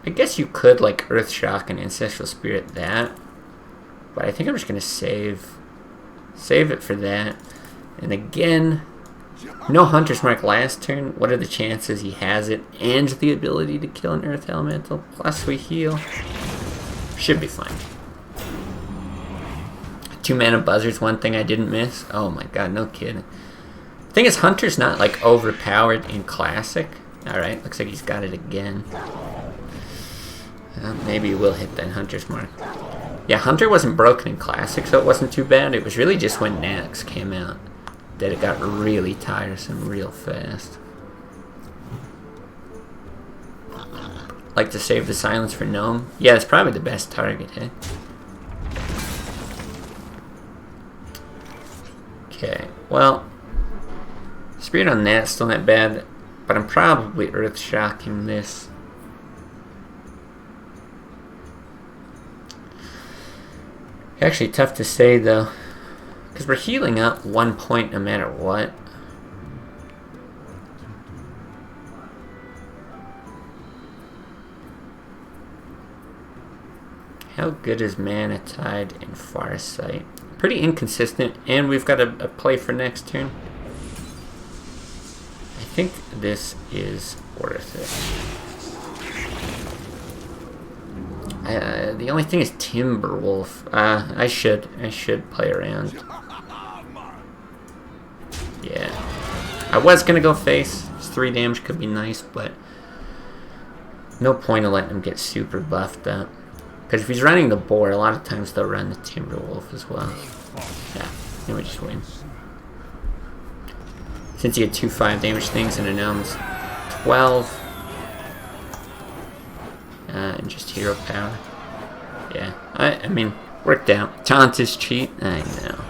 I guess you could like Earth Shock and Ancestral Spirit that, but I think I'm just gonna save it for that. And again, no Hunter's Mark last turn. What are the chances he has it and the ability to kill an Earth Elemental? Plus we heal. Should be fine. 2 mana buzzards, one thing I didn't miss. Oh my god, no kidding. Thing is, Hunter's not like overpowered in Classic. Alright, looks like he's got it again. Maybe he will hit that Hunter's Mark. Yeah, Hunter wasn't broken in Classic, so it wasn't too bad. It was really just when Nax came out that it got really tiresome real fast. Like to save the silence for Gnome? Yeah, it's probably the best target, eh? Okay, well, Spirit on that still not bad, but I'm probably Earth Shocking this. Actually, tough to say though, because we're healing up 1 point no matter what. How good is Mana Tide and Farsight? Pretty inconsistent, and we've got a play for next turn. I think this is worth it. The only thing is Timberwolf. I should play around. Yeah. I was gonna go face. It's 3 damage, could be nice, but no point of letting him get super buffed up. Because if he's running the boar, a lot of times they'll run the Timberwolf as well. Yeah, and we just win. Since he had 2 5 damage things and a gnome's 12. And just hero power. Yeah, I mean, worked out. Taunt is cheat. I know.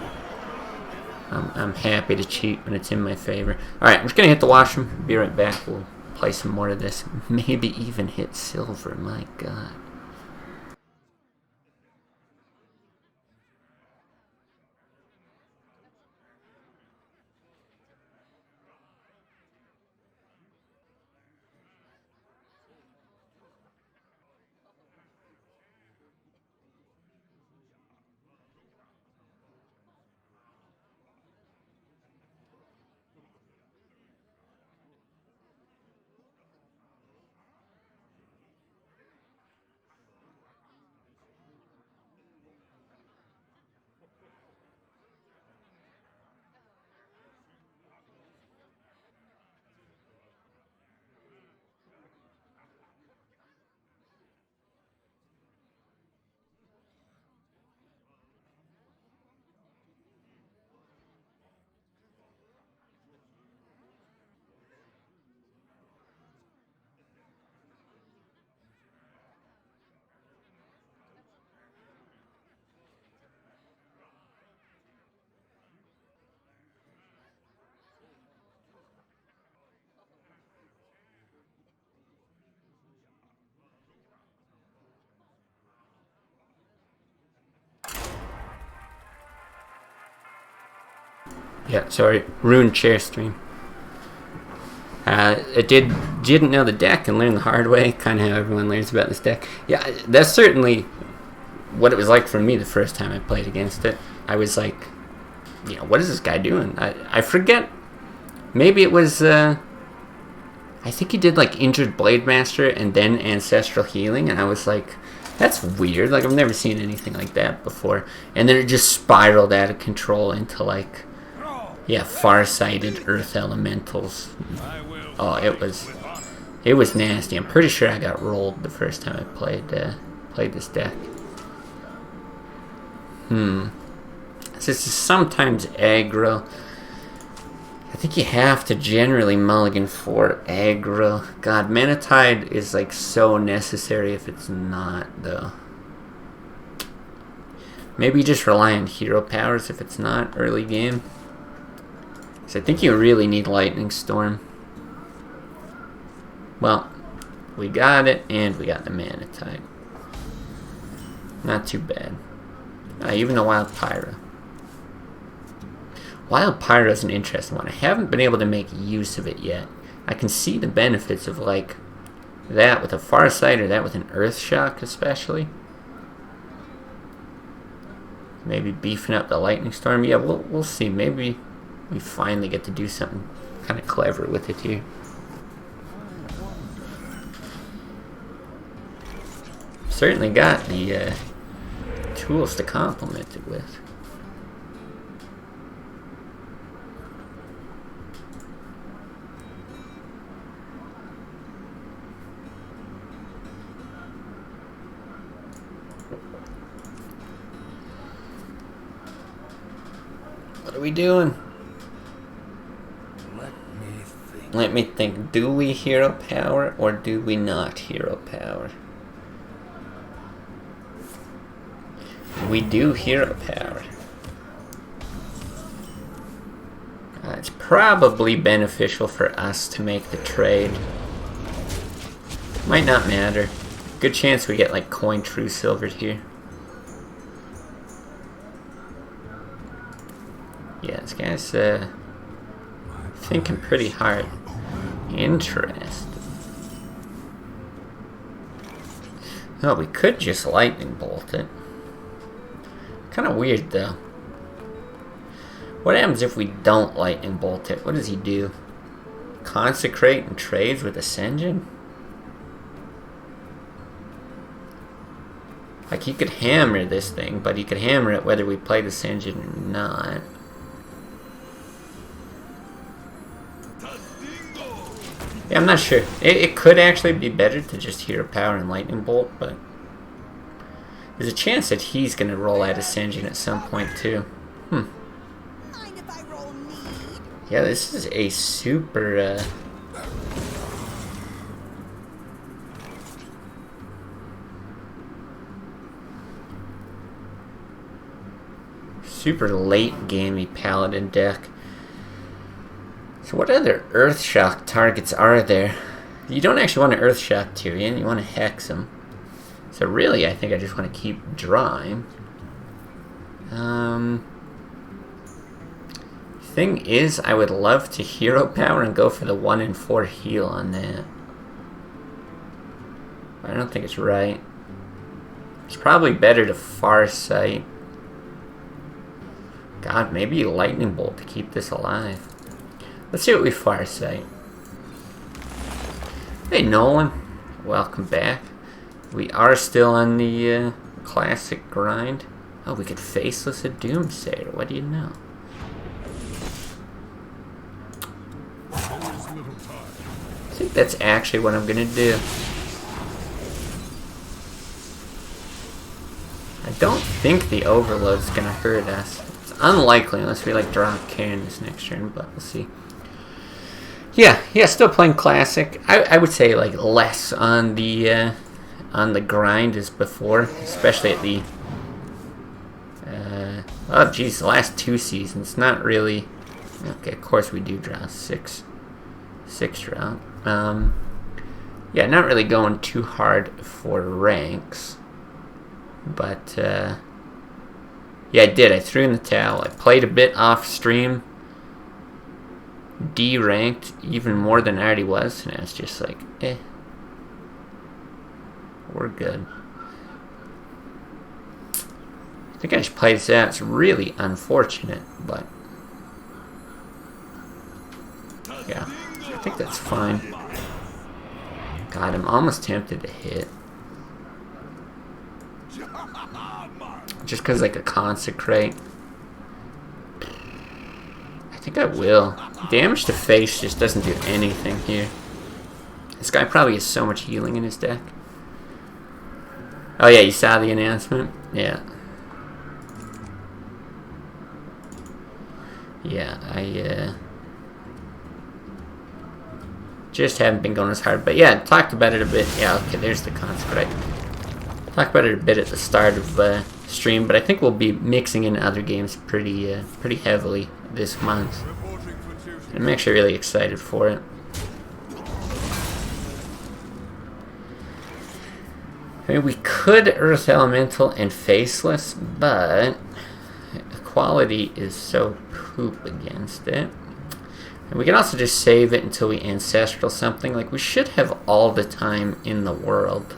I'm happy to cheat when it's in my favor. Alright, I'm just going to hit the washroom. Be right back. We'll play some more of this. Maybe even hit silver. My god. Yeah, sorry, ruined chair stream. Didn't know the deck and learned the hard way. Kind of how everyone learns about this deck. Yeah, that's certainly what it was like for me the first time I played against it. I was like, you know, what is this guy doing? I forget. Maybe it was. I think he did like Injured Blade Master and then Ancestral Healing, and I was like, That's weird. Like, I've never seen anything like that before. And then it just spiraled out of control into, like, yeah, far-sighted Earth Elementals. Oh, it was nasty. I'm pretty sure I got rolled the first time I played this deck. This is sometimes aggro. I think you have to generally mulligan for aggro. God, Mana Tide is like so necessary if it's not, though. Maybe just rely on hero powers if it's not early game. Because I think you really need Lightning Storm. Well, we got it, and we got the Mana Tide. Not too bad. Even a Wild Pyro. Wild Pyro is an interesting one. I haven't been able to make use of it yet. I can see the benefits of like that with a Farsight or that with an Earth Shock especially. Maybe beefing up the Lightning Storm. Yeah, we'll see. Maybe we finally get to do something kind of clever with it here. Certainly got the tools to complement it with. What are we doing? Let me think. Do we hero power or do we not hero power? We do hero power. It's probably beneficial for us to make the trade. Might not matter. Good chance we get like coin true silvered here. Yeah, this guy's thinking pretty hard. Interesting. Oh, we could just lightning bolt it. Kind of weird though. What happens if we don't lightning bolt it? What does he do? Consecrate and trades with Ascension? Like, he could hammer this thing, but he could hammer it whether we play the Ascension or not. Yeah, I'm not sure. It could actually be better to just hero power and lightning bolt, but there's a chance that he's going to roll out Ascension at some point too. Mind if I roll need? Yeah, this is a super super late gamey paladin deck. So what other Earthshock targets are there? You don't actually want to Earthshock Tyrion, you want to Hex him. So really, I think I just want to keep drawing. Thing is, I would love to hero power and go for the 1 and 4 heal on that. I don't think it's right. It's probably better to Farsight. God, maybe a Lightning Bolt to keep this alive. Let's see what we Farsight. Hey Nolan, welcome back. We are still on the classic grind. Oh, we could Faceless a Doomsayer. What do you know? I think that's actually what I'm gonna do. I don't think the Overload's gonna hurt us. It's unlikely unless we like draw Cairn this next turn, but we'll see. Yeah, still playing classic. I would say like less on the grind as before, especially at the oh geez, the last 2 seasons. Not really. Okay, of course we do draw 6 round. Yeah, not really going too hard for ranks, but yeah, I did. I threw in the towel. I played a bit off stream. D-ranked even more than I already was, and I was just like, we're good. I think I just played this out. It's really unfortunate, but yeah, I think that's fine. God, I'm almost tempted to hit. Just because like a consecrate. I think I will. Damage to face just doesn't do anything here. This guy probably has so much healing in his deck. Oh yeah, you saw the announcement? Yeah. Yeah, I just haven't been going as hard. But yeah, talked about it a bit. Yeah, okay, there's the consecrate. Talked about it a bit at the start of stream, but I think we'll be mixing in other games pretty heavily this month. I'm actually really excited for it. I mean, we could Earth Elemental and Faceless, but Equality is so poop against it. And we can also just save it until we Ancestral something. Like, we should have all the time in the world.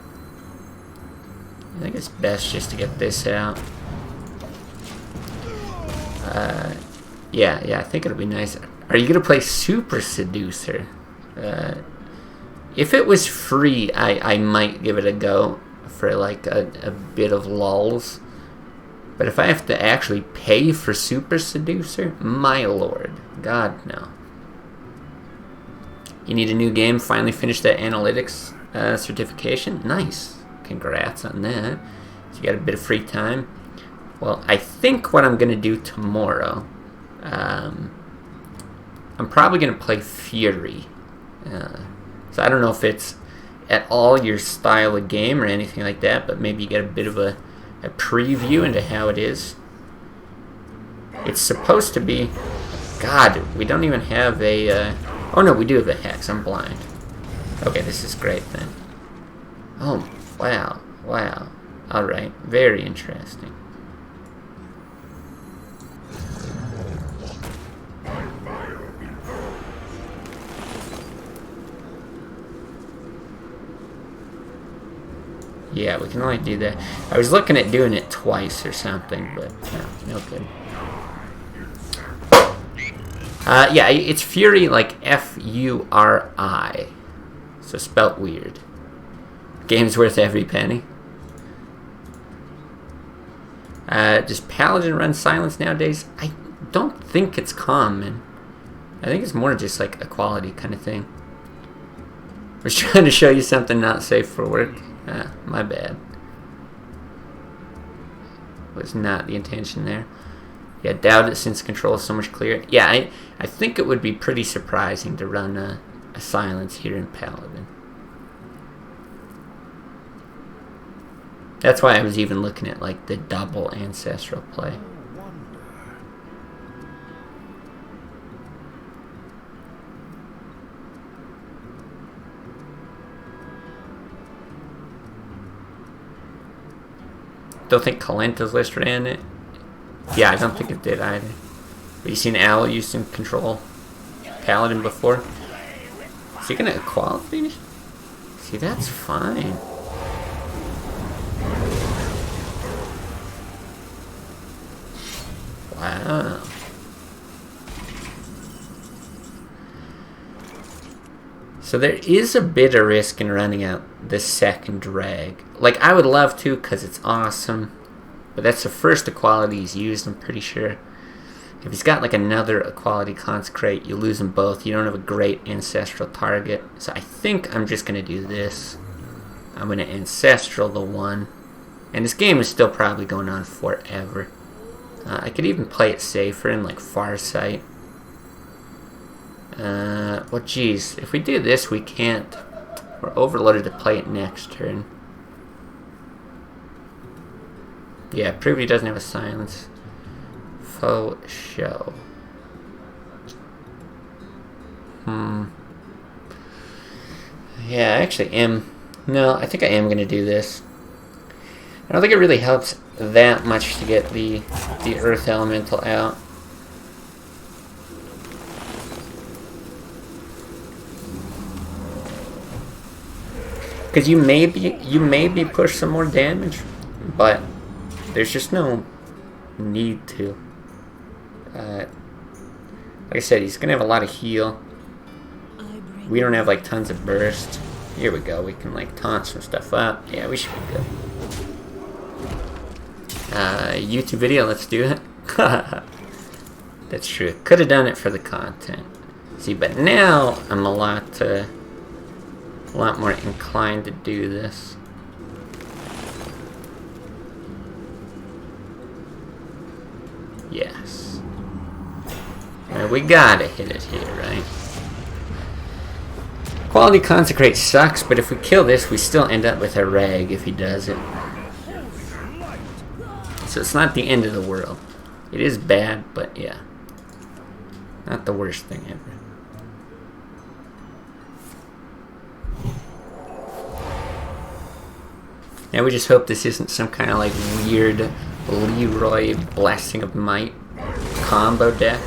I think it's best just to get this out. Yeah, I think it'll be nice. Are you going to play Super Seducer? If it was free, I might give it a go for like a bit of lulls. But if I have to actually pay for Super Seducer, my lord, God no. You need a new game, finally finished that analytics certification. Nice. Congrats on that. So you got a bit of free time. Well, I think what I'm going to do tomorrow, I'm probably going to play Fury. So I don't know if it's at all your style of game or anything like that, but maybe you get a bit of a preview into how it is. It's supposed to be... God, we don't even have a... oh no, we do have a Hex. I'm blind. Okay, this is great then. Oh, wow. Wow. Alright, very interesting. Yeah, we can only do that. I was looking at doing it twice or something, but no good. Yeah, it's Fury, like F-U-R-I. So spelt weird. Game's worth every penny. Does Paladin run silence nowadays? I don't think it's common. I think it's more just like a quality kind of thing. I was trying to show you something not safe for work. My bad. Was not the intention there. Yeah, doubt it since control is so much clearer. Yeah, I think it would be pretty surprising to run a silence here in Paladin. That's why I was even looking at like the double ancestral play. Don't think Kalenta's list ran it. Yeah, I don't think it did either. But you seen Al using control Paladin before? Is he gonna equality? See, that's fine. Wow. So there is a bit of risk in running out the second drag. Like, I would love to because it's awesome. But that's the first equality he's used, I'm pretty sure. If he's got like another equality consecrate, you lose them both. You don't have a great ancestral target. So I think I'm just going to do this. I'm going to ancestral the one. And this game is still probably going on forever. I could even play it safer in like Farsight. Well, geez, if we do this, we can't. We're overloaded to play it next turn. Yeah, prove he doesn't have a silence. Faux show. Yeah, I actually am. No, I think I am going to do this. I don't think it really helps that much to get the Earth Elemental out. Because you maybe push some more damage, but there's just no need to. Like I said, he's gonna have a lot of heal. We don't have like tons of burst. Here we go. We can like taunt some stuff up. Yeah, we should be good. YouTube video, let's do it. That's true. Could have done it for the content. See, but now I'm a lot more inclined to do this. Yes. Right, we gotta hit it here, right? Quality Consecrate sucks, but if we kill this, we still end up with a rag if he does it. So it's not the end of the world. It is bad, but yeah. Not the worst thing ever. Now we just hope this isn't some kind of like weird Leroy Blessing of Might combo deck.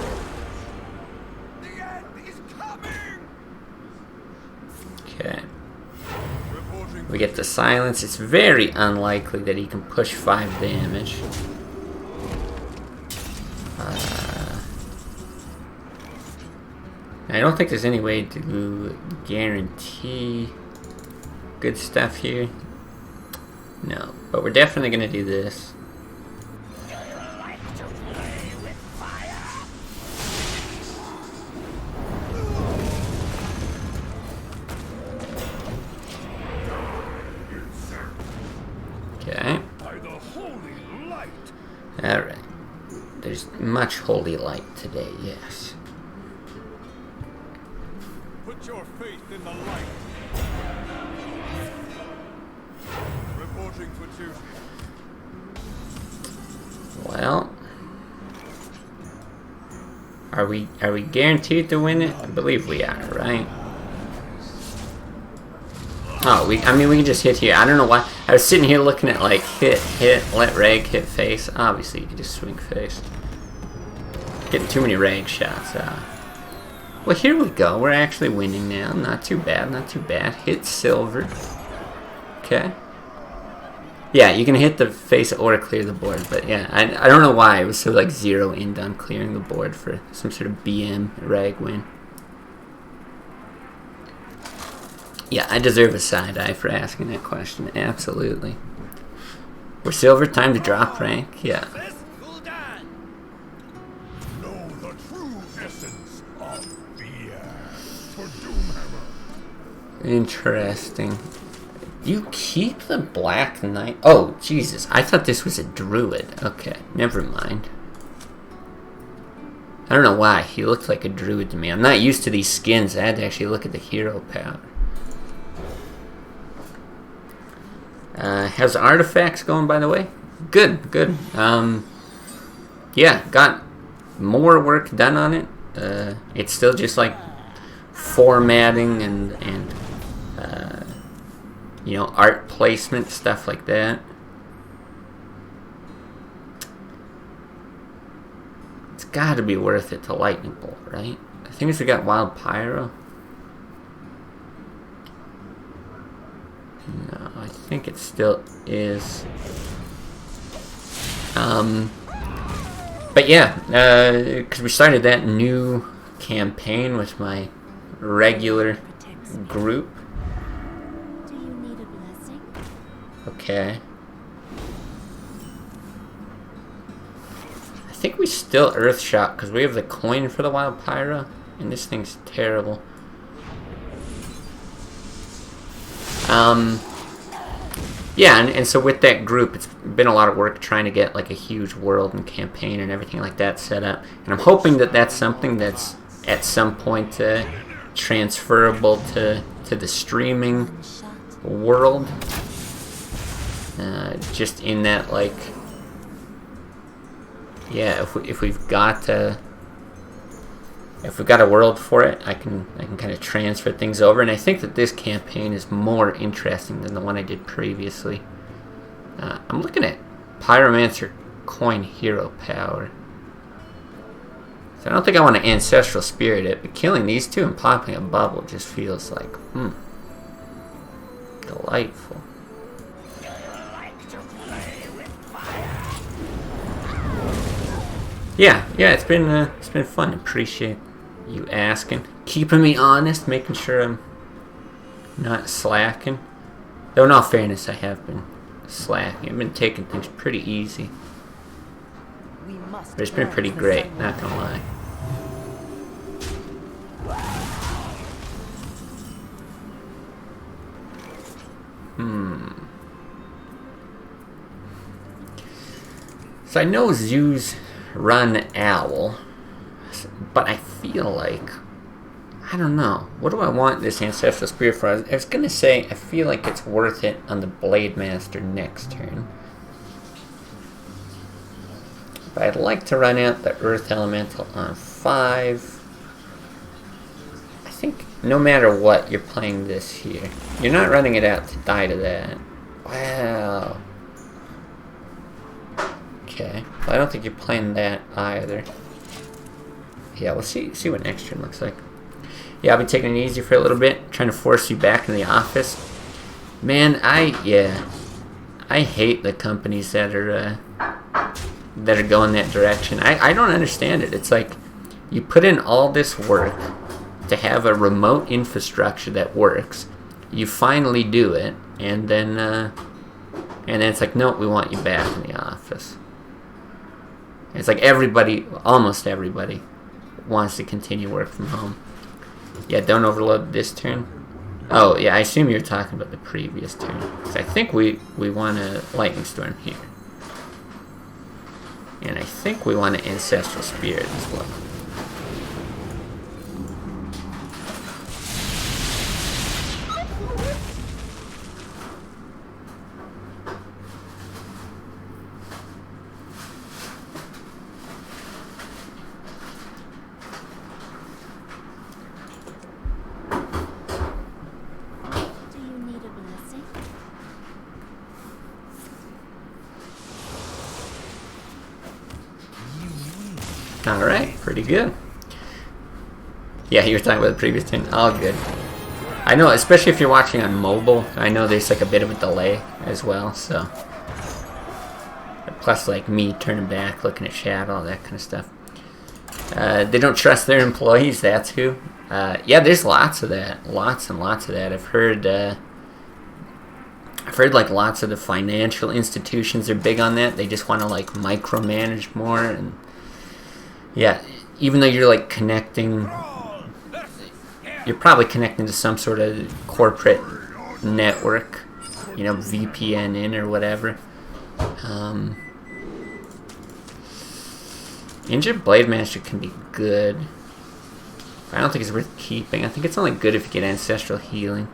Okay. We get the silence. It's very unlikely that he can push 5 damage. I don't think there's any way to guarantee good stuff here. No, but we're definitely going to do this. Okay. Alright. There's much holy light today, yes. Put your faith in the light. Reporting for duty. Well, are we guaranteed to win it? I believe we are, right? Oh, I mean we can just hit here. I don't know why. I was sitting here looking at like hit, let rag, hit face. Obviously you can just swing face. Getting too many rag shots. Well, here we go. We're actually winning now. Not too bad, not too bad. Hit silver. Okay. Yeah, you can hit the face or clear the board, but yeah, I don't know why it was so like zero in on clearing the board for some sort of BM rag win. Yeah, I deserve a side eye for asking that question. Absolutely. We're silver, time to drop rank. Yeah. Know the true essence of fear. For Doomhammer. Interesting. You keep the Black Knight. Oh, Jesus. I thought this was a druid. Okay, never mind. I don't know why. He looked like a druid to me. I'm not used to these skins. I had to actually look at the hero power. How's artifacts going, by the way? Good, good. Yeah, got more work done on it. It's still just like formatting and you know, art placement, stuff like that. It's got to be worth it to Lightning Bolt, right? I think we got Wild Pyro. No, I think it still is. But yeah, because we started that new campaign with my regular group. Do you need a blessing? Okay. I think we still Earthshot because we have the coin for the Wild Pyro, and this thing's terrible. Yeah, and so with that group, it's been a lot of work trying to get like a huge world and campaign and everything like that set up. And I'm hoping that that's something that's at some point transferable to the streaming world. Just in that, like, yeah, if we've got a world for it, I can kind of transfer things over, and I think that this campaign is more interesting than the one I did previously. I'm looking at Pyromancer coin hero power. So I don't think I want to Ancestral Spirit it, but killing these two and popping a bubble just feels like, delightful. Yeah, it's been fun. Appreciate you asking, keeping me honest, making sure I'm not slacking. Though in all fairness, I have been slacking. I've been taking things pretty easy. must But it's been burn pretty the great, sun not gonna lie. So I know zoos run owl, but I feel like, I don't know. What do I want this Ancestral Spirit for? I was gonna say, I feel like it's worth it on the Blade Master next turn. But I'd like to run out the Earth Elemental on 5. I think no matter what, you're playing this here. You're not running it out to die to that. Wow. Okay. Well, I don't think you're playing that either. Yeah, we'll see what next turn looks like. Yeah, I'll be taking it easy for a little bit, trying to force you back in the office. Man, I hate the companies that are going that direction. I don't understand it. It's like you put in all this work to have a remote infrastructure that works. You finally do it, and then it's like, nope, we want you back in the office. And it's like everybody, almost everybody, wants to continue work from home. Yeah, don't overload this turn. Oh, yeah, I assume you're talking about the previous turn. Because I think we want a Lightning Storm here. And I think we want an Ancestral Spirit as well. Do you need a blessing? Alright, pretty good. Yeah, you were talking about the previous turn. All good. I know, especially if you're watching on mobile, I know there's like a bit of a delay as well, so. Plus, like me turning back, looking at chat, all that kind of stuff. They don't trust their employees, that's who. Yeah, there's lots of that. Lots and lots of that. I've heard like lots of the financial institutions are big on that. They just want to like micromanage more, and yeah, even though you're like connecting, you're probably connecting to some sort of corporate network, you know, VPN in or whatever. Injured Blade Master can be good. I don't think it's worth keeping. I think it's only good if you get Ancestral Healing.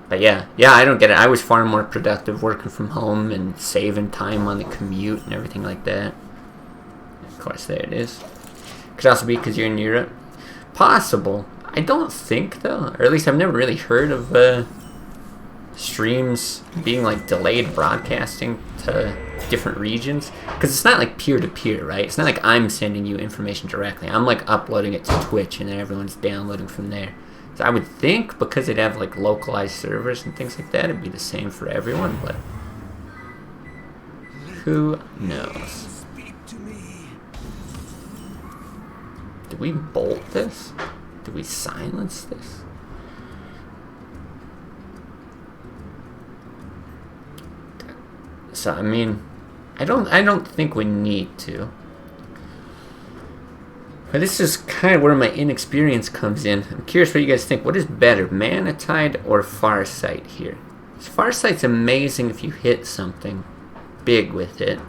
But yeah, I don't get it. I was far more productive working from home and saving time on the commute and everything like that. Of course, there it is. Could also be because you're in Europe. Possible. I don't think, though. Or at least I've never really heard of streams being like delayed broadcasting to different regions. Because it's not like peer-to-peer, right? It's not like I'm sending you information directly. I'm like uploading it to Twitch and then everyone's downloading from there. So I would think because they'd have like localized servers and things like that, it'd be the same for everyone, but who knows? Do we bolt this? Do we silence this? So I mean, I don't think we need to. But this is kind of where my inexperience comes in. I'm curious what you guys think. What is better, Mana Tide or Farsight here? Farsight's amazing if you hit something big with it.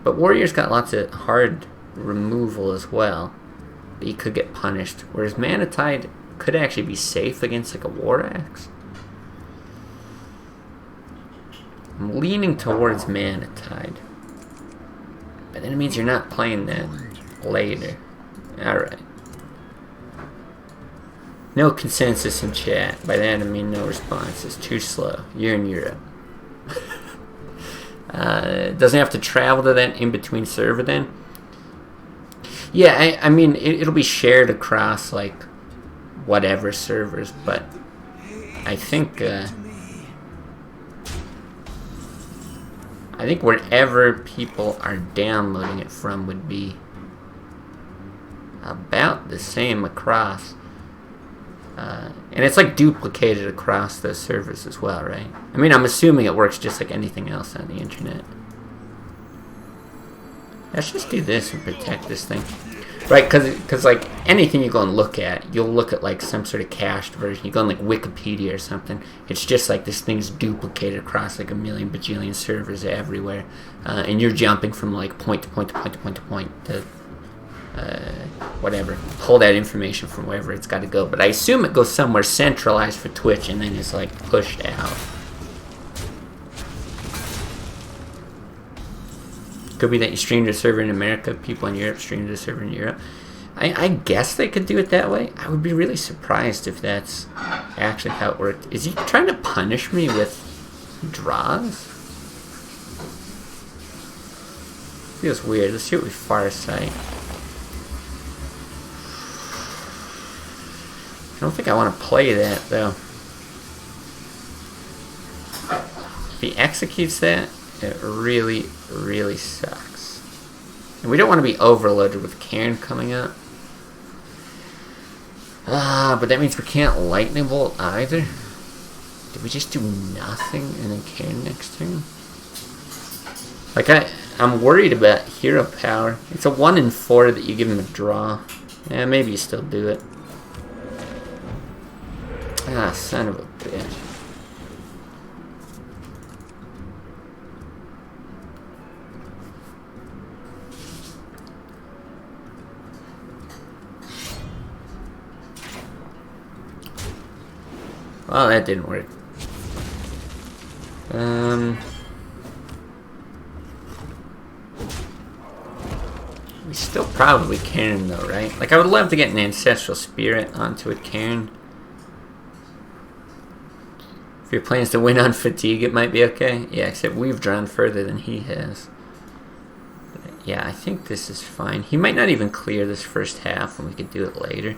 But Warrior's got lots of hard removal as well. But you could get punished. Whereas Mana Tide could actually be safe against like a War Axe. I'm leaning towards Mana Tide. But then it means you're not playing that later. Alright. No consensus in chat. By that I mean no response. It's too slow. You're in Europe. Doesn't have to travel to that in-between server then? Yeah, I mean, it'll be shared across, like, whatever servers, but I think wherever people are downloading it from would be about the same across. And it's like duplicated across the servers as well, right? I mean, I'm assuming it works just like anything else on the internet. Let's just do this and protect this thing. Right, because like anything you go and look at, you'll look at like some sort of cached version. You go on like Wikipedia or something. It's just like this thing's duplicated across like a million bajillion servers everywhere, and you're jumping from like point to point to point to point to point to whatever. Pull that information from wherever it's got to go. But I assume it goes somewhere centralized for Twitch and then is like pushed out. Could be that you stream to a server in America, people in Europe stream to a server in Europe. I guess they could do it that way. I would be really surprised if that's actually how it worked. Is he trying to punish me with draws? Feels weird. Let's see what we Farsight. I don't think I want to play that, though. If he executes that, it really, really sucks. And we don't want to be overloaded with Cairn coming up. But that means we can't Lightning Bolt either. Did we just do nothing and then Cairn next turn? Like, I'm worried about hero power. It's a 1 in 4 that you give him a draw. Yeah, maybe you still do it. Ah, son of a bitch. Well, that didn't work. We still probably can though, right? Like, I would love to get an Ancestral Spirit onto a Cairn. If your plans to win on fatigue, it might be okay. Yeah, except we've drawn further than he has. But yeah, I think this is fine. He might not even clear this first half, and we could do it later.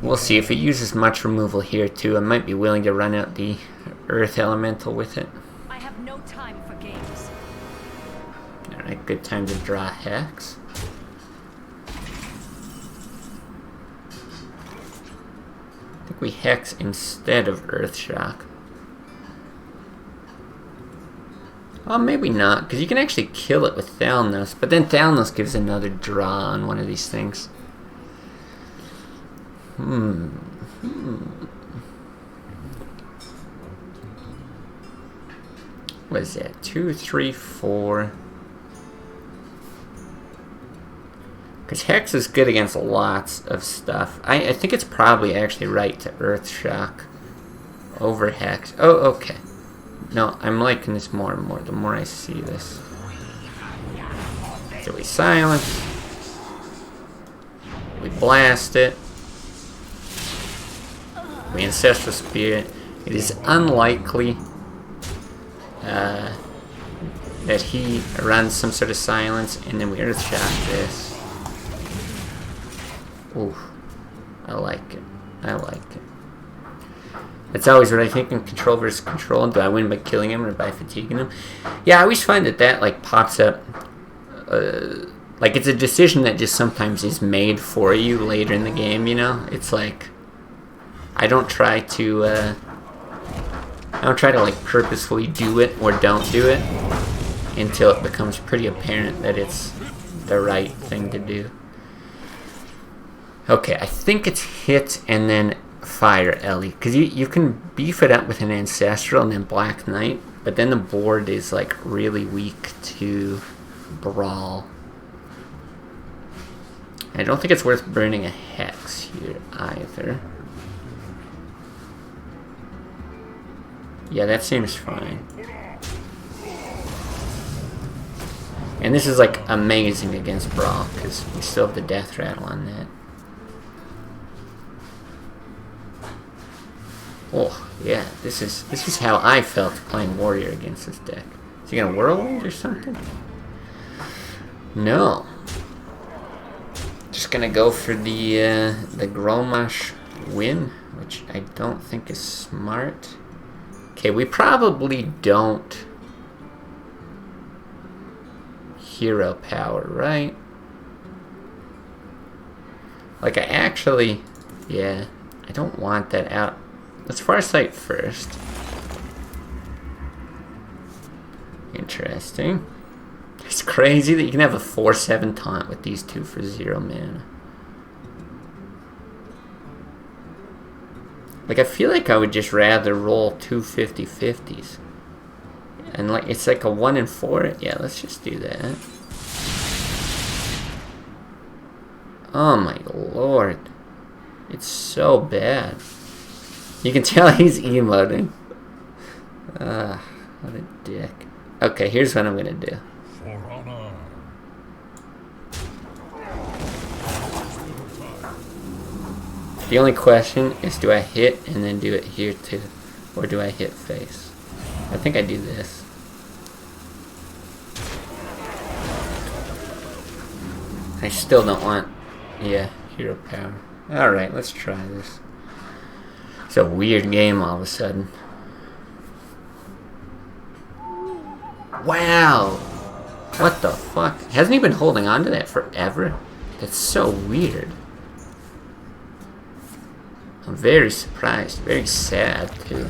We'll see. If it uses much removal here too, I might be willing to run out the Earth Elemental with it. I have no time for games. Alright, good time to draw Hex. I think we Hex instead of Earthshock. Oh, maybe not, because you can actually kill it with Thalnos, but then Thalnos gives another draw on one of these things. What is that? 2, 3, 4. Because Hex is good against lots of stuff. I think it's probably actually right to Earthshock over Hex. Oh, okay. No, I'm liking this more and more the more I see this. So we silence. We blast it. We Ancestral Spirit. It is unlikely that he runs some sort of silence, and then we Earthshock this. Ooh, I like it. I like it. That's always what I think in control versus control. Do I win by killing him or by fatiguing him? Yeah, I always find that like pops up. Like it's a decision that just sometimes is made for you later in the game. You know, it's like I don't try to like purposefully do it or don't do it until it becomes pretty apparent that it's the right thing to do. Okay, I think it's hit and then fire Ellie, because you can beef it up with an Ancestral and then Black Knight, but then the board is like really weak to Brawl. I don't think it's worth burning a Hex here either. Yeah, that seems fine. And this is like amazing against Brawl, because we still have the Death Rattle on that. Oh, yeah, this is how I felt playing Warrior against this deck. Is he gonna Whirlwind or something? No. Just gonna go for the Grommash win, which I don't think is smart. Okay, we probably don't hero power, right? Like, I actually... Yeah, I don't want that out. Let's Farsight first. Interesting. It's crazy that you can have a 4/7 taunt with these two for 0 mana. Like, I feel like I would just rather roll two 50/50s. And like, it's like a 1 in 4. Yeah, let's just do that. Oh my lord. It's so bad. You can tell he's emoting. What a dick. Okay, here's what I'm gonna do. For honor. The only question is, do I hit and then do it here too? Or do I hit face? I think I do this. I still don't want... Yeah, hero power. Alright, let's try this. It's a weird game all of a sudden. Wow! What the fuck? Hasn't he been holding on to that forever? That's so weird. I'm very surprised. Very sad, too.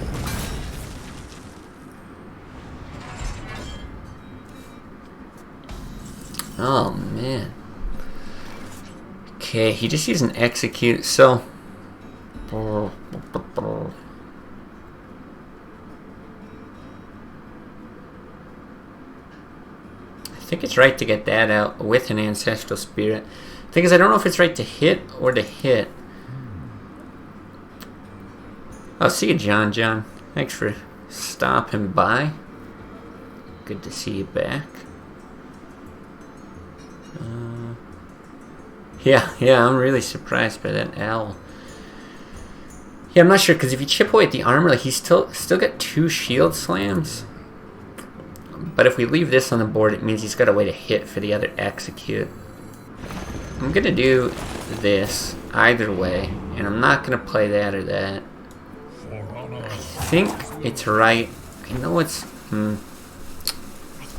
Oh, man. Okay, he just used an execute, so... I think it's right to get that out with an Ancestral Spirit. The thing is, I don't know if it's right to hit or to hit. Oh, see you, John. Thanks for stopping by. Good to see you back. Yeah, I'm really surprised by that owl. Yeah, I'm not sure, because if you chip away at the armor, like, he's still got 2 shield slams. But if we leave this on the board, it means he's got a way to hit for the other execute. I'm gonna do this either way, and I'm not gonna play that or that. I think it's right. I know it's... I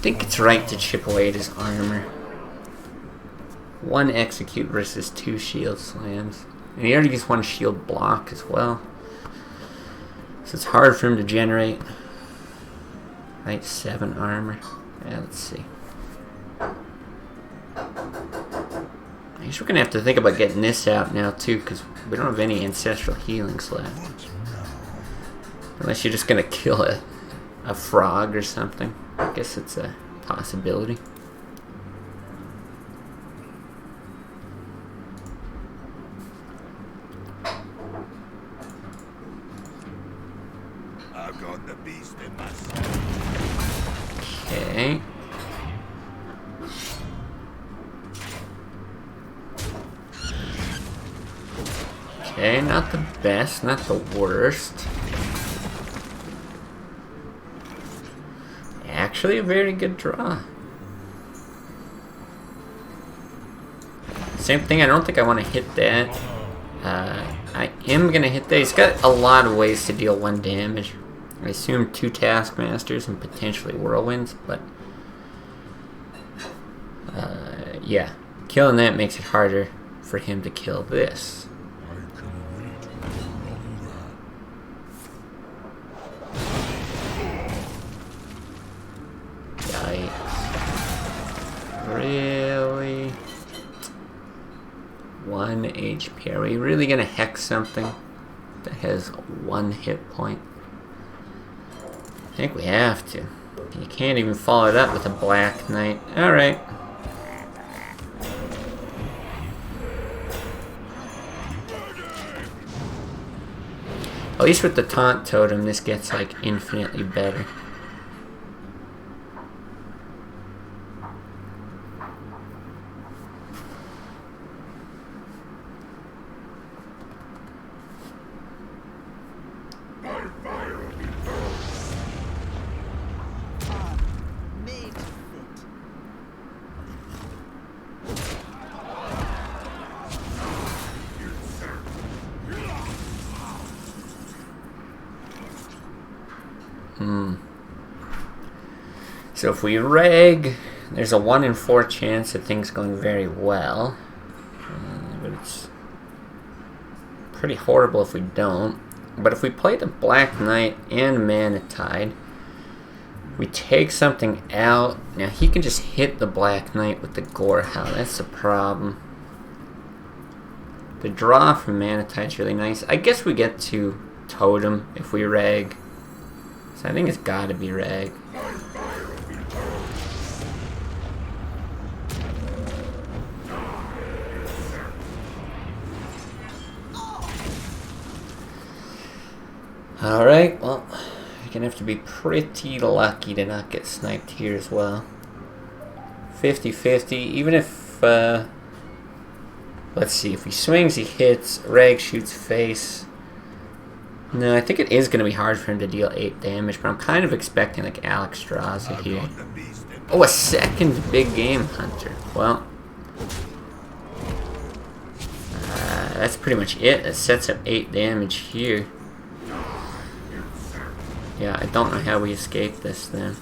think it's right to chip away at his armor. 1 execute versus 2 shield slams. And he already gets 1 shield block as well. So it's hard for him to generate. Right, 7 armor. Yeah, let's see. I guess we're gonna have to think about getting this out now too, because we don't have any ancestral healings left. Unless you're just gonna kill a frog or something. I guess it's a possibility. I've got the beast in my soul. Okay. Okay, not the best, not the worst. Actually, a very good draw. Same thing, I don't think I want to hit that. I am going to hit that. He's got a lot of ways to deal 1 damage. I assume 2 Taskmasters and potentially Whirlwinds, but... yeah. Killing that makes it harder for him to kill this. I can wait longer. Yikes. Really? 1 HP. Are we really gonna hex something that has 1 hit point? I think we have to. You can't even follow it up with a Black Knight. Alright. At least with the Taunt Totem, this gets like infinitely better. So if we reg, there's a 1 in 4 chance of things going very well. But it's pretty horrible if we don't. But if we play the Black Knight and Mana Tide, we take something out. Now he can just hit the Black Knight with the Gorehound. That's the problem. The draw from Mana Tide's really nice. I guess we get to Totem if we rag. So I think it's gotta be rag. Alright, well, you're gonna have to be pretty lucky to not get sniped here as well. 50-50, even if, let's see, if he swings, he hits, rag shoots face. No, I think it is gonna be hard for him to deal 8 damage, but I'm kind of expecting like Alex Straza here. Oh, a second big game hunter. Well, that's pretty much it. It sets up 8 damage here. Yeah, I don't know how we escape this then.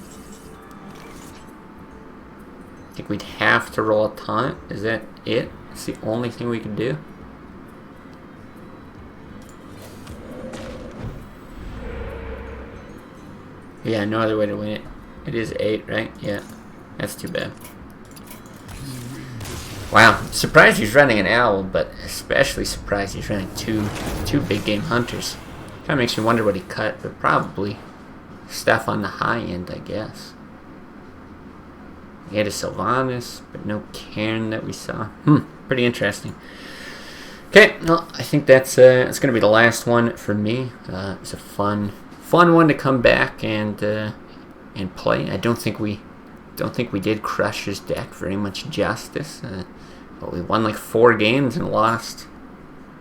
I think we'd have to roll a taunt. Is that it? It's the only thing we can do. Yeah, no other way to win it. It is 8, right? Yeah. That's too bad. Wow. Surprised he's running an owl, but especially surprised he's running two big game hunters. Kind of makes me wonder what he cut, but probably stuff on the high end, I guess. He had a Sylvanas, but no Cairn that we saw. Pretty interesting. Okay, well, I think that's going to be the last one for me. It's a fun one to come back and play. I don't think we did Crusher's deck very much justice. But we won like 4 games and lost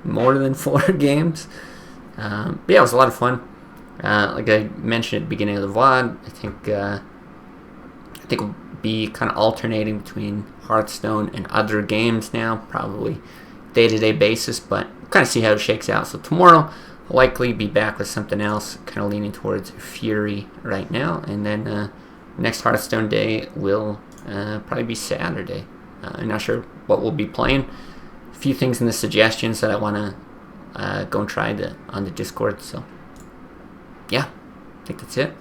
more than 4 games. But yeah, it was a lot of fun. Like I mentioned at the beginning of the VOD, I think we'll be kind of alternating between Hearthstone and other games now, probably day-to-day basis, but kind of see how it shakes out. So tomorrow, I'll likely be back with something else, kind of leaning towards Fury right now, and then next Hearthstone day will probably be Saturday. I'm not sure what we'll be playing. A few things in the suggestions that I want to go and try on the Discord. So yeah, I think that's it.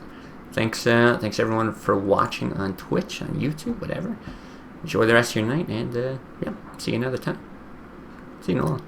Thanks everyone for watching on Twitch, on YouTube, whatever. Enjoy the rest of your night, and yeah, see you another time. See you in a while.